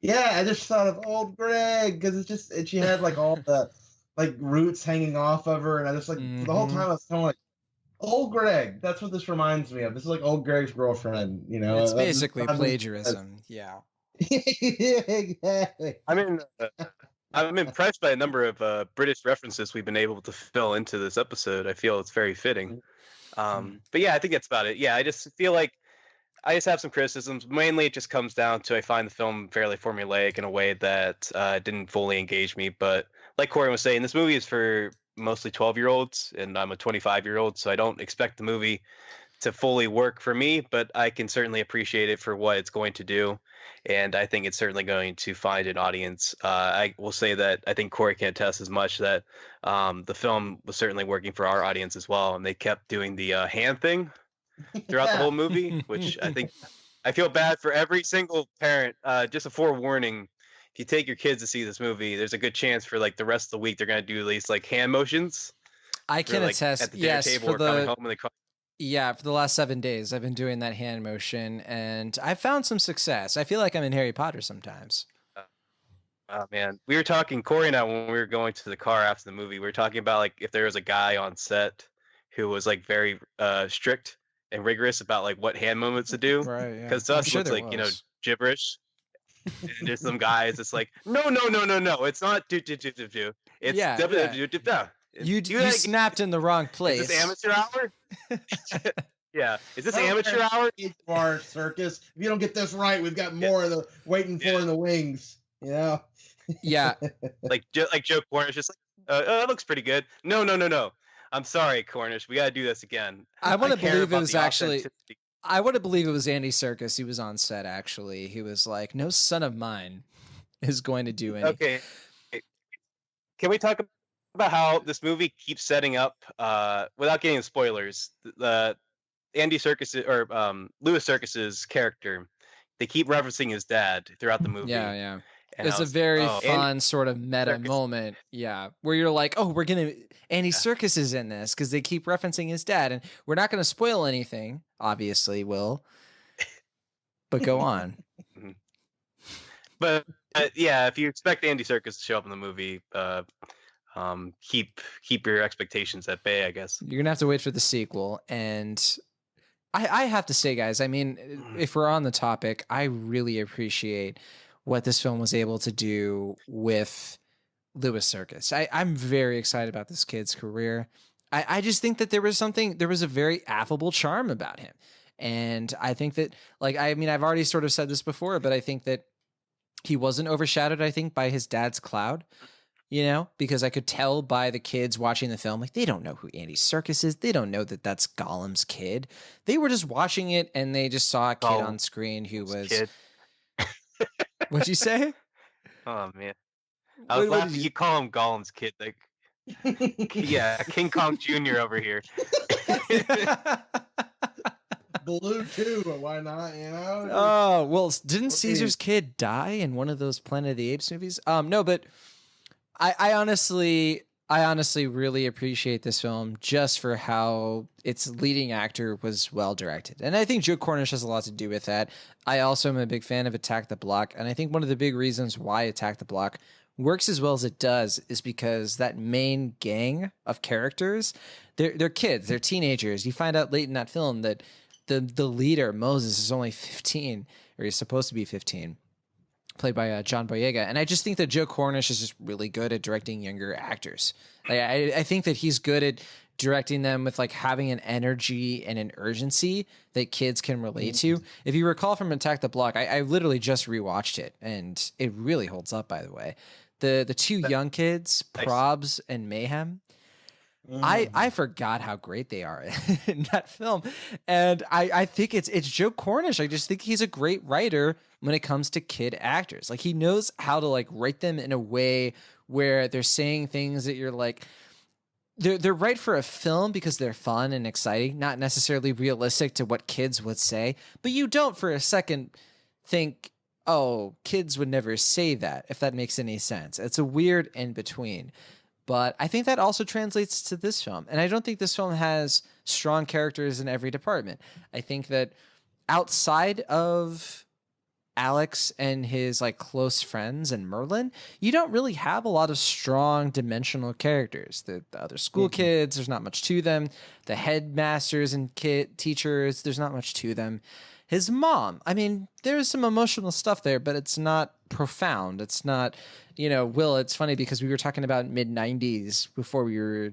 Yeah, I just thought of old Greg because she had like all the like roots hanging off of her, and I just like the whole time I was kind of like, old Greg. That's what this reminds me of. This is like old Greg's girlfriend. You know, it's basically plagiarism. Yeah. Yeah, exactly. I mean, I'm impressed by a number of British references we've been able to fill into this episode. I feel it's very fitting. But yeah, I think that's about it. Yeah, I just feel like I just have some criticisms. Mainly, it just comes down to I find the film fairly formulaic in a way that didn't fully engage me. But like Corey was saying, this movie is for mostly 12-year-olds, and I'm a 25-year-old, so I don't expect the movie to fully work for me, but I can certainly appreciate it for what it's going to do, and I think it's certainly going to find an audience. I will say that I think Corey can attest as much that the film was certainly working for our audience as well, and they kept doing the hand thing throughout the whole movie, which I feel bad for every single parent. Just a forewarning. If you take your kids to see this movie, there's a good chance for like the rest of the week they're going to do at least like hand motions. I can attest. At the dinner table or coming home when they come. Yeah, for the last 7 days, I've been doing that hand motion, and I've found some success. I feel like I'm in Harry Potter sometimes. Oh man, we were talking, Corey and I, when we were going to the car after the movie, we were talking about like if there was a guy on set who was like very strict and rigorous about like what hand movements to do. Right. Yeah. Because to us, it's like gibberish. And there's some guys. It's like no. It's not do. It's yeah. You snapped in the wrong place. Is this amateur hour? Yeah. Is this amateur hour? Our circus. If you don't get this right, we've got more waiting for in the wings. Yeah. Yeah. like Joe Cornish, just like, that looks pretty good. No. I'm sorry, Cornish. We got to do this again. I want to believe it was actually. I want to believe it was Andy Serkis. He was on set, actually. He was like, no son of mine is going to do anything. Okay. Can we talk about how this movie keeps setting up, without getting into spoilers, the Andy Serkis or Louis Serkis's character, they keep referencing his dad throughout the movie. Yeah. And it's a very fun sort of meta moment. Yeah. Where you're like, oh, Andy Serkis is in this because they keep referencing his dad. And we're not going to spoil anything, obviously, Will. But go on. But yeah, if you expect Andy Serkis to show up in the movie, keep your expectations at bay, I guess. You're going to have to wait for the sequel. And I have to say, guys, I mean, if we're on the topic, I really appreciate what this film was able to do with Louis Serkis. I'm very excited about this kid's career. I just think that there was a very affable charm about him. And I think that, like, I mean, I've already sort of said this before, but I think that he wasn't overshadowed, I think, by his dad's cloud, because I could tell by the kids watching the film, like, they don't know who Andy Serkis is. They don't know that that's Gollum's kid. They were just watching it and they just saw a kid on screen who was... Kid. What'd you say? Oh man, I was laughing. You call him Gollum's kid, like, yeah, King Kong Jr. over here. Blue too, why not? Oh well, didn't Caesar's kid die in one of those Planet of the Apes movies? No, but I honestly really appreciate this film just for how its leading actor was well directed. And I think Joe Cornish has a lot to do with that. I also am a big fan of Attack the Block. And I think one of the big reasons why Attack the Block works as well as it does is because that main gang of characters, they're kids, they're teenagers. You find out late in that film that the leader, Moses, is only 15, or he's supposed to be 15. Played by John Boyega. And I just think that Joe Cornish is just really good at directing younger actors. Like, I think that he's good at directing them with like having an energy and an urgency that kids can relate to. If you recall from Attack the Block, I literally just rewatched it and it really holds up, by the way. The two young kids, Probs and Mayhem, I forgot how great they are in that film. And I think it's Joe Cornish. I just think he's a great writer when it comes to kid actors. Like, he knows how to like write them in a way where they're saying things that you're like, they're right for a film because they're fun and exciting, not necessarily realistic to what kids would say. But you don't for a second think, oh, kids would never say that, if that makes any sense. It's a weird in between. But I think that also translates to this film. And I don't think this film has strong characters in every department. I think that outside of Alex and his like close friends and Merlin, you don't really have a lot of strong dimensional characters. The other school kids, there's not much to them. The headmasters and teachers, there's not much to them. His mom, I mean, there's some emotional stuff there, but it's not profound. It's not, Will, it's funny because we were talking about mid-90s before we were,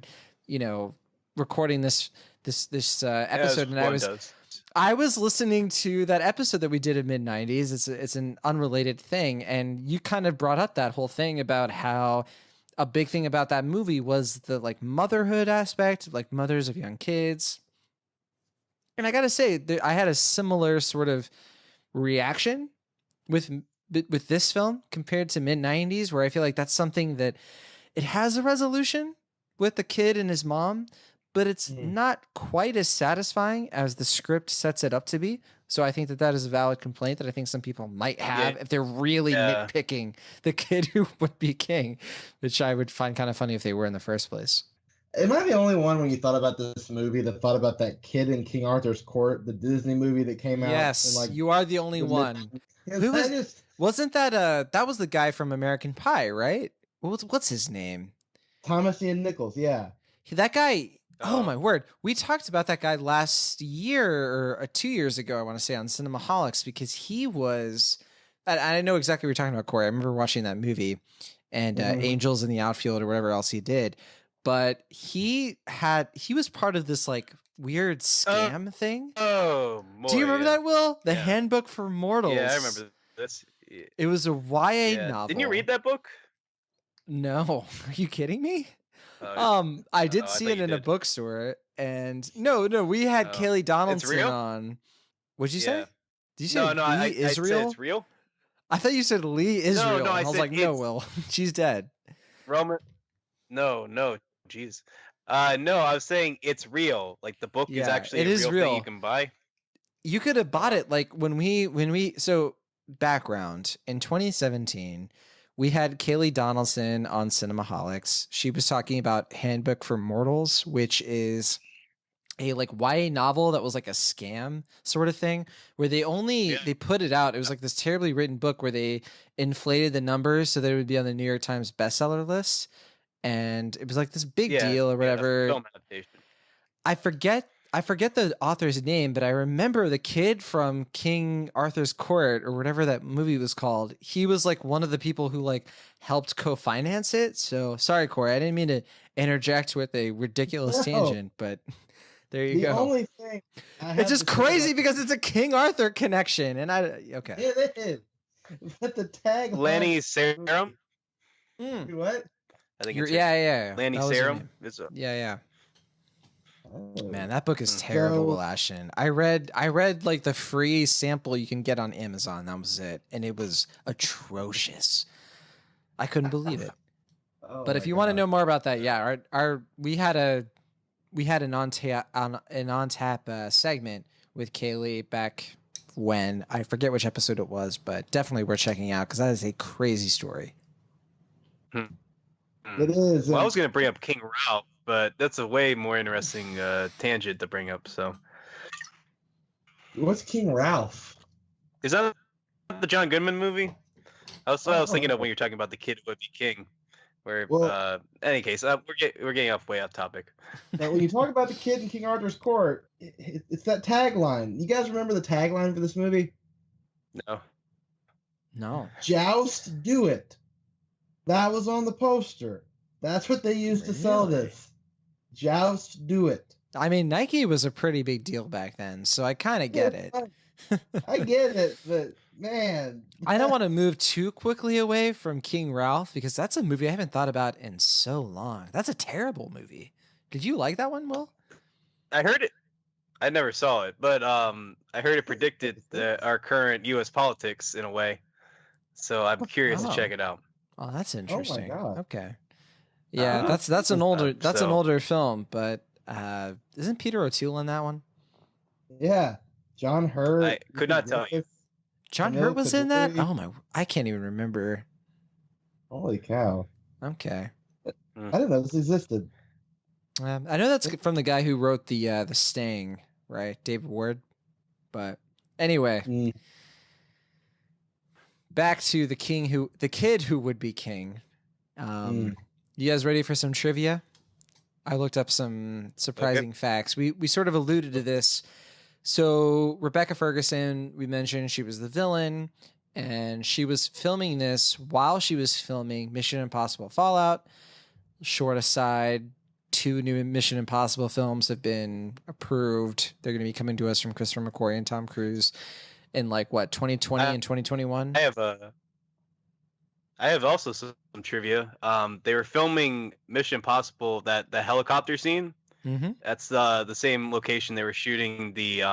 recording this episode, and I was listening to that episode that we did in mid-90s. It's an unrelated thing, and you kind of brought up that whole thing about how a big thing about that movie was the like motherhood aspect, like mothers of young kids. And I got to say, I had a similar sort of reaction with this film compared to mid-90s, where I feel like that's something that it has a resolution with the kid and his mom, but it's not quite as satisfying as the script sets it up to be. So I think that is a valid complaint that I think some people might have if they're really nitpicking the kid who would be king, which I would find kind of funny if they were in the first place. Am I the only one when you thought about this movie that thought about that kid in King Arthur's Court, the Disney movie that came out? Yes, like, you are the only one. Who wasn't that? That was the guy from American Pie, right? What's his name? Thomas Ian Nichols. Yeah, that guy. Oh my word! We talked about that guy last year or 2 years ago. I want to say on Cinemaholics, because he was. I know exactly what you're talking about, Corey. I remember watching that movie, and Angels in the Outfield or whatever else he did. But he was part of this like weird scam thing. Oh, do you remember that, Will? The Handbook for Mortals. Yeah, I remember this. It was a YA novel. Didn't you read that book? No, are you kidding me? I did see it in a bookstore, and no, we had Kaylee Donaldson on. What'd you say? Did you say Lee Israel? I said it's real. I thought you said Lee Israel. No, I was like, no, Will, she's dead. Roman. No, jeez. No, I was saying it's real. Like the book is actually a real thing you can buy. You could have bought it like when we so background in 2017. We had Kaylee Donaldson on Cinemaholics. She was talking about Handbook for Mortals, which is a like YA novel that was like a scam sort of thing, where they put it out. It was like this terribly written book where they inflated the numbers so that it would be on the New York Times bestseller list. And it was like this big deal or whatever. Film adaptation. I forget the author's name, but I remember the kid from King Arthur's Court or whatever that movie was called. He was like one of the people who like helped co-finance it. So sorry, Corey, I didn't mean to interject with a ridiculous tangent, but there you go. The only thing it's just crazy because it's a King Arthur connection, and okay. It is. But the tag Lanny Serum. What? I think yeah. Lanny Serum. Yeah. Man, that book is terrible, Ashton. I read like the free sample you can get on Amazon. That was it, and it was atrocious. I couldn't believe it. But if you want to know more about that, we had an on tap segment with Kaylee back when I forget which episode it was, but definitely worth checking out because that is a crazy story. It is. Well, I was going to bring up King Ralph, but that's a way more interesting tangent to bring up. So, what's King Ralph? Is that the John Goodman movie? I was thinking of when you're talking about the kid who would be king. Where, any case, we're getting way off topic. Now, when you talk about the kid in King Arthur's Court, it's that tagline. You guys remember the tagline for this movie? No. Joust, do it. That was on the poster. That's what they used to sell this. Joust, do it. I mean, Nike was a pretty big deal back then, so I kind of get it. I get it, but man. I don't want to move too quickly away from King Ralph because that's a movie I haven't thought about in so long. That's a terrible movie. Did you like that one, Will? I heard it. I never saw it, but I heard it predicted our current U.S. politics in a way. So I'm curious to check it out. Oh, that's interesting. Oh my God. Okay. Yeah, that's an older film, but isn't Peter O'Toole in that one? Yeah, John Hurt. I could not tell you. John Hurt was in that? Oh my! I can't even remember. Holy cow! Okay. I didn't know this existed. I know that's from the guy who wrote the Sting, right? David Ward. But anyway, back to the kid who would be king. You guys ready for some trivia? I looked up some surprising facts. We sort of alluded to this. So Rebecca Ferguson, we mentioned she was the villain, and she was filming this while she was filming Mission Impossible Fallout. Short aside, 2 new Mission Impossible films have been approved. They're going to be coming to us from Christopher McQuarrie and Tom Cruise in 2020 and 2021. I have also some trivia. They were filming Mission Impossible, that the helicopter scene. Mm-hmm. That's the same location they were shooting the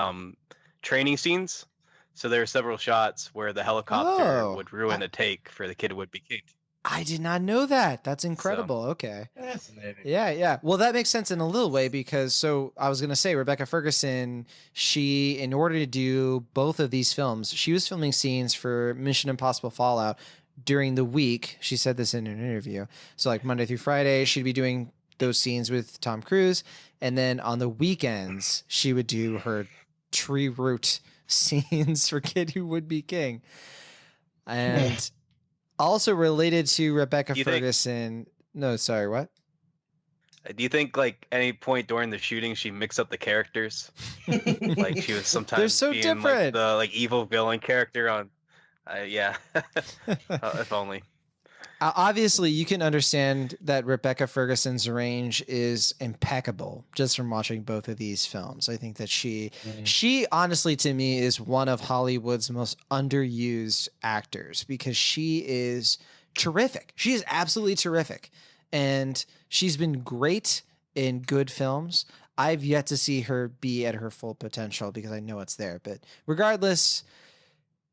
training scenes. So there were several shots where the helicopter would ruin a take for the kid who would be king. I did not know that. That's incredible. Okay. Fascinating. Yeah. Well, that makes sense in a little way because I was going to say Rebecca Ferguson, in order to do both of these films, she was filming scenes for Mission Impossible Fallout during the week. She said this in an interview. So Monday through Friday, she'd be doing those scenes with Tom Cruise. And then on the weekends, she would do her tree root scenes for Kid Who Would Be King. And also related to Rebecca Ferguson. No, sorry, what? Do you think any point during the shooting she mixed up the characters? She was sometimes they're so being, different. The evil villain character on. Yeah. If only. Obviously, you can understand that Rebecca Ferguson's range is impeccable just from watching both of these films. I think that she honestly, to me, is one of Hollywood's most underused actors because she is terrific. She is absolutely terrific. And she's been great in good films. I've yet to see her be at her full potential because I know it's there. But regardless,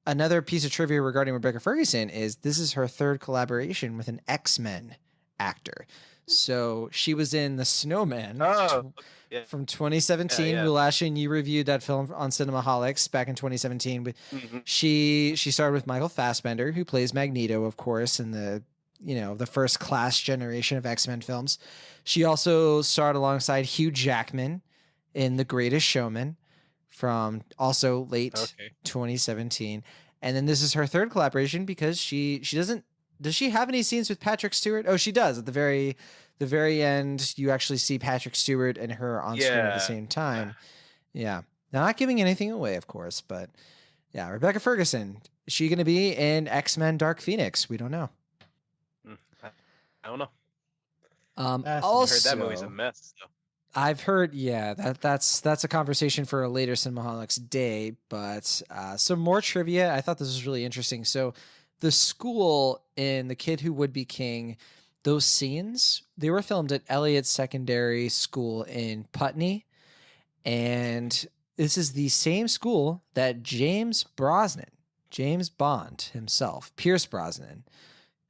another piece of trivia regarding Rebecca Ferguson is this is her 3rd collaboration with an X-Men actor. So she was in The Snowman from 2017. Will Ashton, you reviewed that film on Cinemaholics back in 2017. Mm-hmm. She starred with Michael Fassbender, who plays Magneto, of course, in the first class generation of X-Men films. She also starred alongside Hugh Jackman in The Greatest Showman from also late 2017. And then this is her 3rd collaboration because does she have any scenes with Patrick Stewart? Oh, she does. At the very end, you actually see Patrick Stewart and her on screen at the same time. Yeah. Now, not giving anything away, of course, but yeah, Rebecca Ferguson, is she going to be in X-Men Dark Phoenix? We don't know. I don't know. Also, I heard that movie's a mess. So. I've heard, that's a conversation for a later Cinemaholics day, but some more trivia. I thought this was really interesting. So the school in The Kid Who Would Be King, those scenes, they were filmed at Elliott Secondary School in Putney. And this is the same school that James Bond himself, Pierce Brosnan,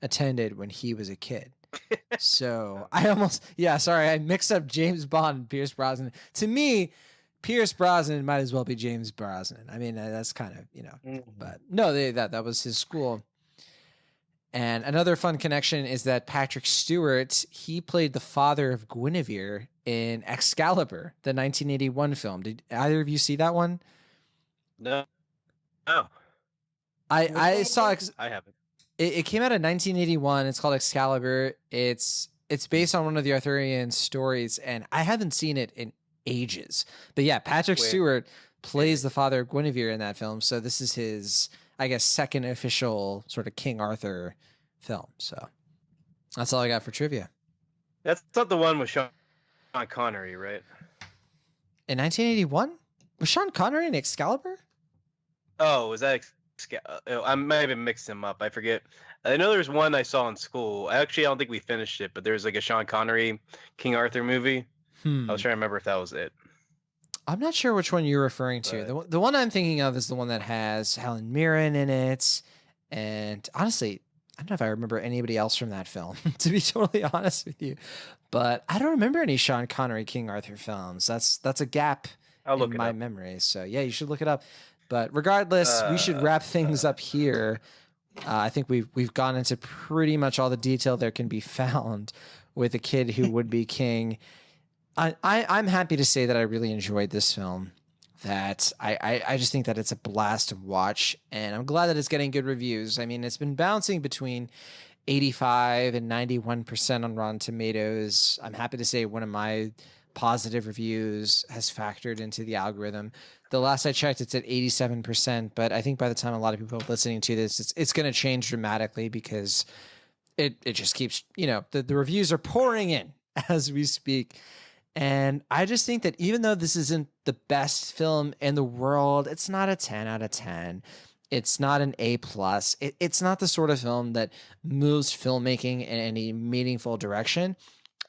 attended when he was a kid. So I mixed up James Bond and Pierce Brosnan. To me, Pierce Brosnan might as well be James Brosnan. I mean, that's kind of, but no, that was his school. And another fun connection is that Patrick Stewart, he played the father of Guinevere in Excalibur, the 1981 film. Did either of you see that one? No. I saw. I haven't. It came out in 1981. It's called Excalibur. It's based on one of the Arthurian stories, and I haven't seen it in ages. But yeah, Patrick Stewart plays the father of Guinevere in that film. So this is his, I guess, 2nd official sort of King Arthur film. So that's all I got for trivia. That's not the one with Sean Connery, right? In 1981? Was Sean Connery in Excalibur? Oh, was that I might have mixed them up. I forget. I know there's one I saw in school. Actually, I don't think we finished it, but there's a Sean Connery King Arthur movie. I was trying to remember if that was it. I'm not sure which one you're referring to. The one I'm thinking of is the one that has Helen Mirren in it. And honestly, I don't know if I remember anybody else from that film, to be totally honest with you. But I don't remember any Sean Connery King Arthur films. That's a gap in my memory. So yeah, you should look it up. But regardless, we should wrap things up here. I think we've gone into pretty much all the detail there can be found with A Kid Who Would Be King. I'm happy to say that I really enjoyed this film. That I just think that it's a blast to watch, and I'm glad that it's getting good reviews. I mean, it's been bouncing between 85 and 91% on Rotten Tomatoes. I'm happy to say one of my positive reviews has factored into the algorithm. The last I checked, it's at 87%, but I think by the time a lot of people are listening to this, it's going to change dramatically because it just keeps, the reviews are pouring in. as we speak. And I just think that even though this isn't the best film in the world, it's not a 10 out of 10. It's not an A plus. It's not the sort of film that moves filmmaking in any meaningful direction.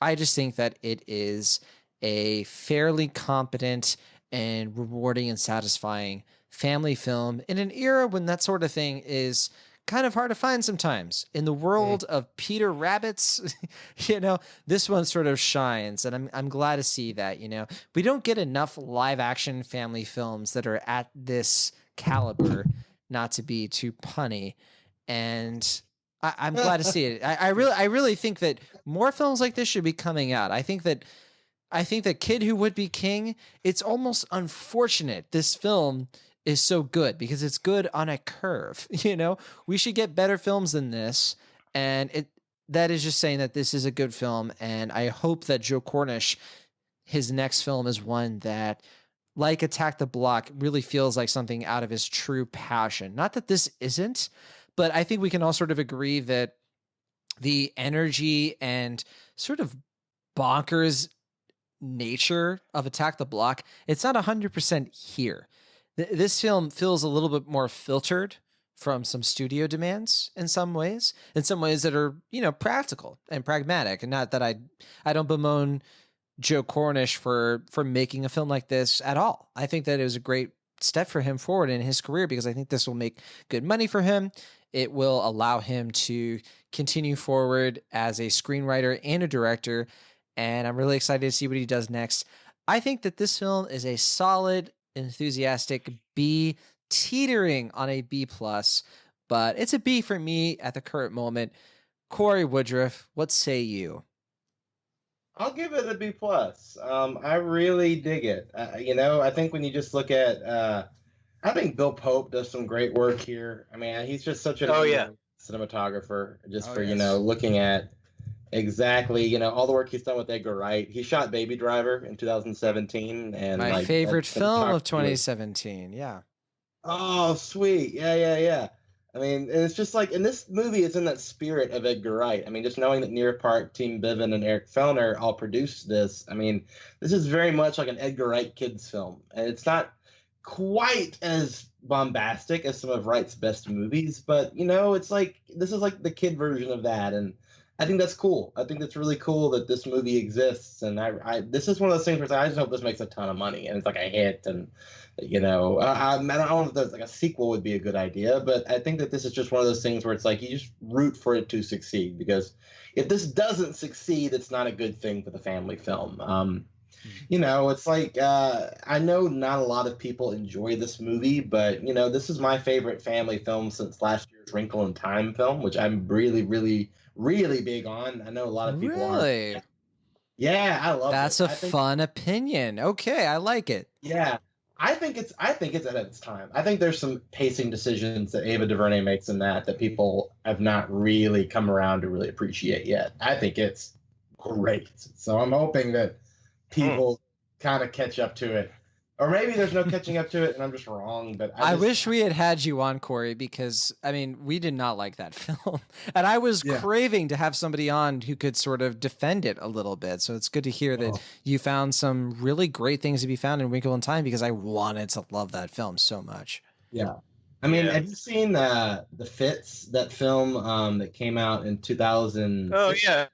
I just think that it is a fairly competent and rewarding and satisfying family film in an era when that sort of thing is kind of hard to find sometimes. In the world of Peter Rabbits, this one sort of shines, and I'm glad to see that. We don't get enough live action family films that are at this caliber, not to be too punny, and I'm glad to see it. I really think that more films like this should be coming out. I think that Kid Who Would Be King, it's almost unfortunate this film is so good because it's good on a curve. We should get better films than this. And that is just saying that this is a good film. And I hope that Joe Cornish, his next film is one that, like Attack the Block, really feels like something out of his true passion. Not that this isn't, but I think we can all sort of agree that the energy and sort of bonkers nature of Attack the Block, it's not 100% here. This film feels a little bit more filtered from some studio demands in some ways that are, practical and pragmatic. And not that I don't bemoan Joe Cornish for making a film like this at all. I think that it was a great step for him forward in his career because I think this will make good money for him. It will allow him to continue forward as a screenwriter and a director. And I'm really excited to see what he does next. I think that this film is a solid, enthusiastic B, teetering on a B plus, but it's a B for me at the current moment. Cory Woodroof, what say you? I'll give it a B plus. I really dig it. I think when you just look at, I think Bill Pope does some great work here. I mean, he's just such a cinematographer. Just looking at exactly, all the work he's done with Edgar Wright. He shot Baby Driver in 2017, and my favorite film of 2017. Yeah. Oh, sweet. Yeah. I mean, and it's just like, and this movie is in that spirit of Edgar Wright. I mean, just knowing that Near Park, Tim Bevan, and Eric Fellner all produced this. I mean, this is very much like an Edgar Wright kids film, and it's not quite as bombastic as some of Wright's best movies, but it's like this is like the kid version of that, and I think that's cool. I think that's really cool that this movie exists, and I this is one of those things where I just hope this makes a ton of money and it's like a hit, and I don't know if there's like a sequel would be a good idea, but I think that this is just one of those things where it's like you just root for it to succeed, because if this doesn't succeed, it's not a good thing for the family film. It's like I know not a lot of people enjoy this movie, but this is my favorite family film since last year's Wrinkle in Time film, which I'm really, really, really big on. I know a lot of people aren't. Yeah, I love it. That's a fun opinion. Okay, I like it. Yeah. I think it's at its time. I think there's some pacing decisions that Ava DuVernay makes in that people have not really come around to really appreciate yet. I think it's great. So I'm hoping that people kind of catch up to it. Or maybe there's no catching up to it and I'm just wrong. But I wish we had you on, Cory, because, I mean, we did not like that film. And I was craving to have somebody on who could sort of defend it a little bit. So it's good to hear that you found some really great things to be found in Wrinkle in Time, because I wanted to love that film so much. Yeah. I mean, have you seen The Fits, that film that came out in 2000? Oh, yeah.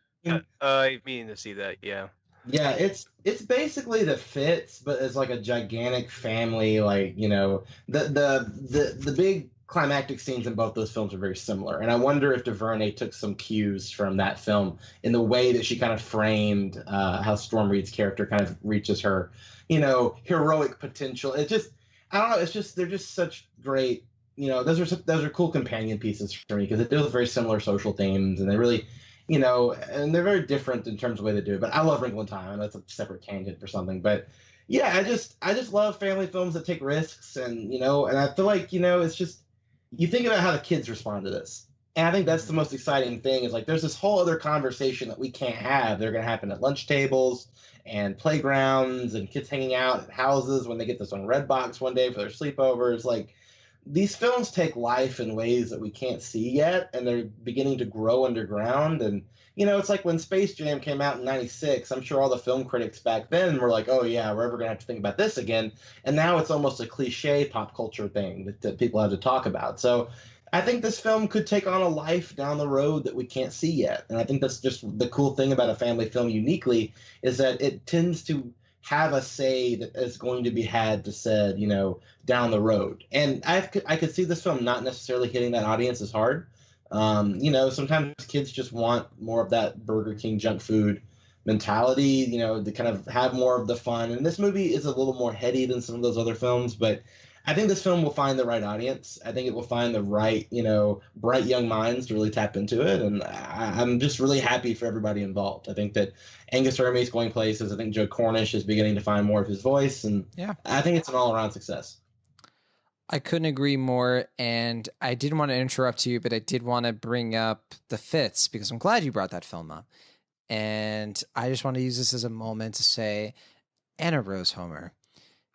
I mean to see that, yeah. Yeah, it's basically The Fits, but it's like a gigantic family. Like, the big climactic scenes in both those films are very similar. And I wonder if DuVernay took some cues from that film in the way that she kind of framed how Storm Reed's character kind of reaches her, heroic potential. It's just, I don't know. It's just, they're just such great, those are cool companion pieces for me, because it deals with very similar social themes, and they really, and they're very different in terms of the way they do it. But I love Wrinkle in Time. I know it's a separate tangent for something, but yeah, I just love family films that take risks, and and I feel like it's just, you think about how the kids respond to this, and I think that's the most exciting thing. Is like there's this whole other conversation that we can't have. They're going to happen at lunch tables and playgrounds, and kids hanging out at houses when they get this on Redbox one day for their sleepovers. Like, these films take life in ways that we can't see yet, and they're beginning to grow underground. And it's like when Space Jam came out in '96. I'm sure all the film critics back then were like, "Oh yeah, we're ever gonna have to think about this again." And now it's almost a cliche pop culture thing that people have to talk about. So I think this film could take on a life down the road that we can't see yet. And I think that's just the cool thing about a family film uniquely, is that it tends to have a say that is going to be had to said, down the road. And I could see this film not necessarily hitting that audience as hard. Sometimes kids just want more of that Burger King junk food mentality, to kind of have more of the fun. And this movie is a little more heady than some of those other films, but I think this film will find the right audience. I think it will find the right, bright young minds to really tap into it. And I'm just really happy for everybody involved. I think that Angus Ermey is going places. I think Joe Cornish is beginning to find more of his voice. And yeah, I think it's an all-around success. I couldn't agree more. And I didn't want to interrupt you, but I did want to bring up The Fits, because I'm glad you brought that film up. And I just want to use this as a moment to say, Anna Rose Homer,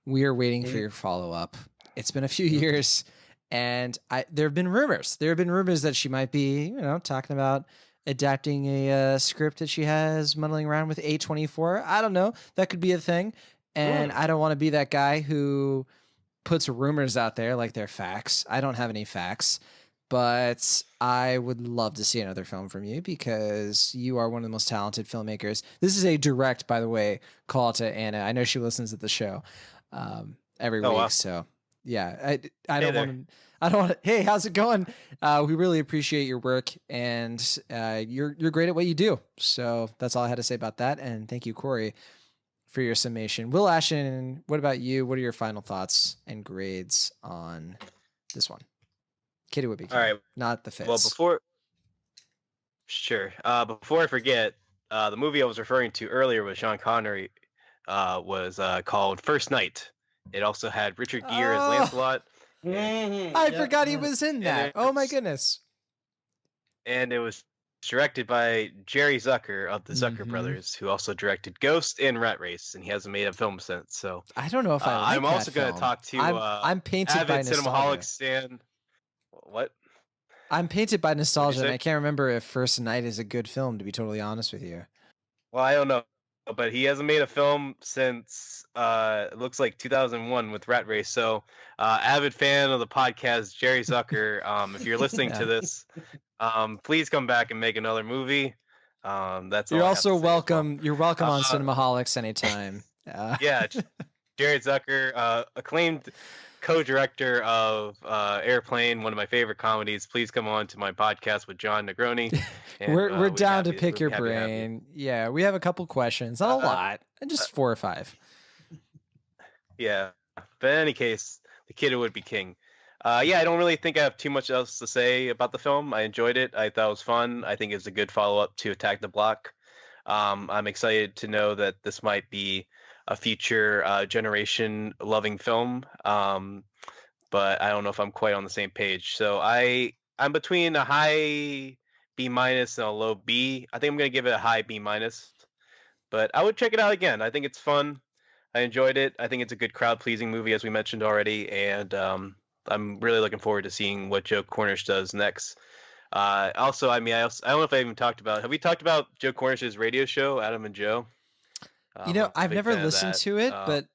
we are waiting for your follow-up. It's been a few years, and there have been rumors. There have been rumors that she might be, talking about adapting a script that she has muddling around with A24. I don't know. That could be a thing. And I don't want to be that guy who puts rumors out there like they're facts. I don't have any facts, but I would love to see another film from you, because you are one of the most talented filmmakers. This is a direct, by the way, call to Anna. I know she listens to the show every week, wow. so... Yeah, I don't want to. Hey, how's it going? We really appreciate your work, and you're great at what you do. So that's all I had to say about that. And thank you, Cory, for your summation. Will, Ashton, what about you? What are your final thoughts and grades on this one? Kid Who Would Be King, all right, not The Fits. Well, before I forget, the movie I was referring to earlier with Sean Connery was called First Night. It also had Richard Gere as Lancelot. I forgot he was in that. Oh my goodness. And it was directed by Jerry Zucker of the Zucker brothers, who also directed Ghost and Rat Race, and he hasn't made a film since. So I don't know if I like I'm also going to talk to I'm painted by nostalgia. Cinemaholic Stan. What? I'm painted by nostalgia, and I can't remember if First Night is a good film, to be totally honest with you. Well, I don't know, but he hasn't made a film since it looks like 2001 with Rat Race. So avid fan of the podcast, Jerry Zucker, if you're listening to this, please come back and make another movie. That's all you're also welcome. Well. You're welcome on Cinemaholics anytime. Yeah, Jerry Zucker, acclaimed co-director of Airplane, one of my favorite comedies. Please come on to my podcast with Jon Negroni. And, we're down to pick your brain. Yeah, we have a couple questions, not a lot, and just 4 or 5. Yeah, but in any case, The Kid Who Would Be King. Yeah, I don't really think I have too much else to say about the film. I enjoyed it. I thought it was fun. I think it's a good follow-up to Attack the Block. I'm excited to know that this might be a future generation-loving film, but I don't know if I'm quite on the same page. So I'm between a high B- and a low B. I think I'm going to give it a high B-, but I would check it out again. I think it's fun. I enjoyed it. I think it's a good crowd-pleasing movie, as we mentioned already, and I'm really looking forward to seeing what Joe Cornish does next. Also, I don't know if I even talked about. Have we talked about Joe Cornish's radio show, Adam and Joe? I've never listened to it, but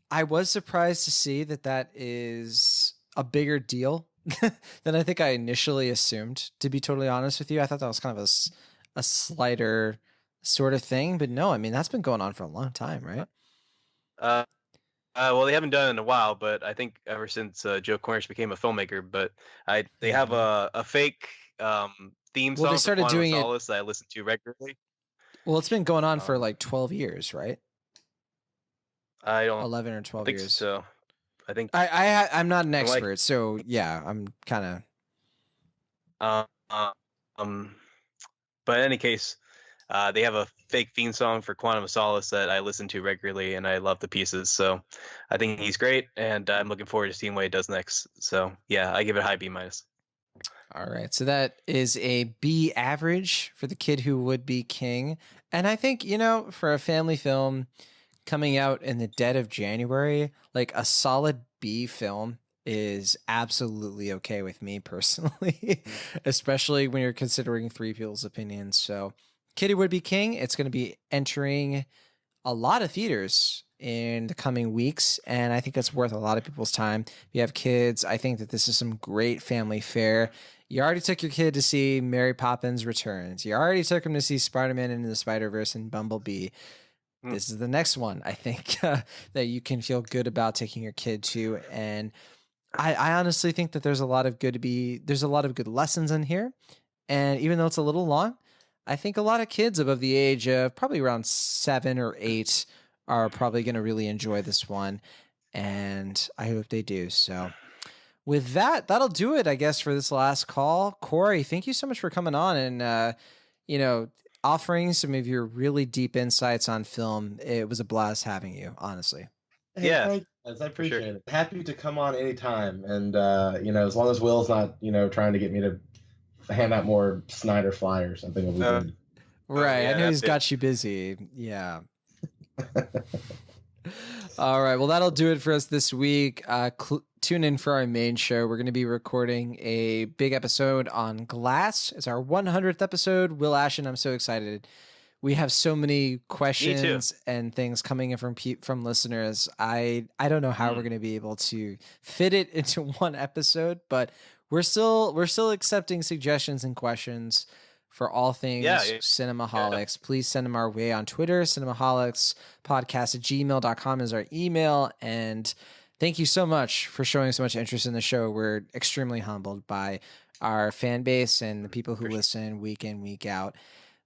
I was surprised to see that is a bigger deal than I think I initially assumed. To be totally honest with you, I thought that was kind of a slighter sort of thing, but no, I mean that's been going on for a long time, right? Well, they haven't done it in a while, but I think ever since Joe Cornish became a filmmaker. But they have a fake theme song. Well, they started doing it that I listen to regularly. Well, it's been going on for like 12 years, right? I don't 11 or 12 think years. So I think I'm not an expert, so yeah, I'm kind of. But in any case, they have a fake theme song for Quantum of Solace that I listen to regularly, and I love the pieces. So I think he's great, and I'm looking forward to seeing what he does next. So yeah, I give it a high B-. All right, so that is a B average for The Kid Who Would Be King, and I think for a family film coming out in the dead of January, like a solid B film is absolutely okay with me personally, especially when you're considering three people's opinions. So Kitty Would Be King, it's going to be entering a lot of theaters in the coming weeks, and I think that's worth a lot of people's time. If you have kids, I think that this is some great family fare. You already took your kid to see Mary Poppins Returns. You already took him to see Spider-Man Into the Spider-Verse and Bumblebee. This is the next one, I think, that you can feel good about taking your kid to. And I honestly think that there's a lot of good lessons in here. And even though it's a little long, I think a lot of kids above the age of probably around 7 or 8 are probably going to really enjoy this one. And I hope they do. So with that, that'll do it, I guess, for this last call. Cory, thank you so much for coming on and, offering some of your really deep insights on film. It was a blast having you, honestly. Hey, Yeah, thank you, guys. I appreciate it. Happy to come on anytime. And, as long as Will's not, trying to get me to hand out more Snyder flyers, I think it'll be good. Right. I know he's got you busy. Yeah. All right. Well, that'll do it for us this week. Tune in for our main show. We're going to be recording a big episode on Glass. It's our 100th episode. Will, Ashton, I'm so excited. We have so many questions and things coming in from listeners. I don't know how we're going to be able to fit it into one episode, but we're still accepting suggestions and questions for all things Cinemaholics. Yeah. Please send them our way on Twitter. Cinemaholicspodcast@gmail.com is our email. And thank you so much for showing so much interest in the show. We're extremely humbled by our fan base and the people who listen week in, week out.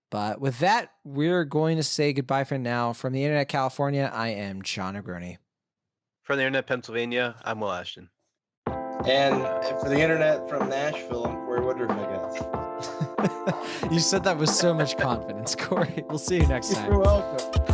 But with that, we're going to say goodbye for now. From the Internet California, I am Jon Negroni. From the Internet Pennsylvania, I'm Will Ashton. And for the Internet from Nashville, I'm Cory Woodroof, I guess. You said that with so much confidence, Cory. We'll see you next time. You're welcome.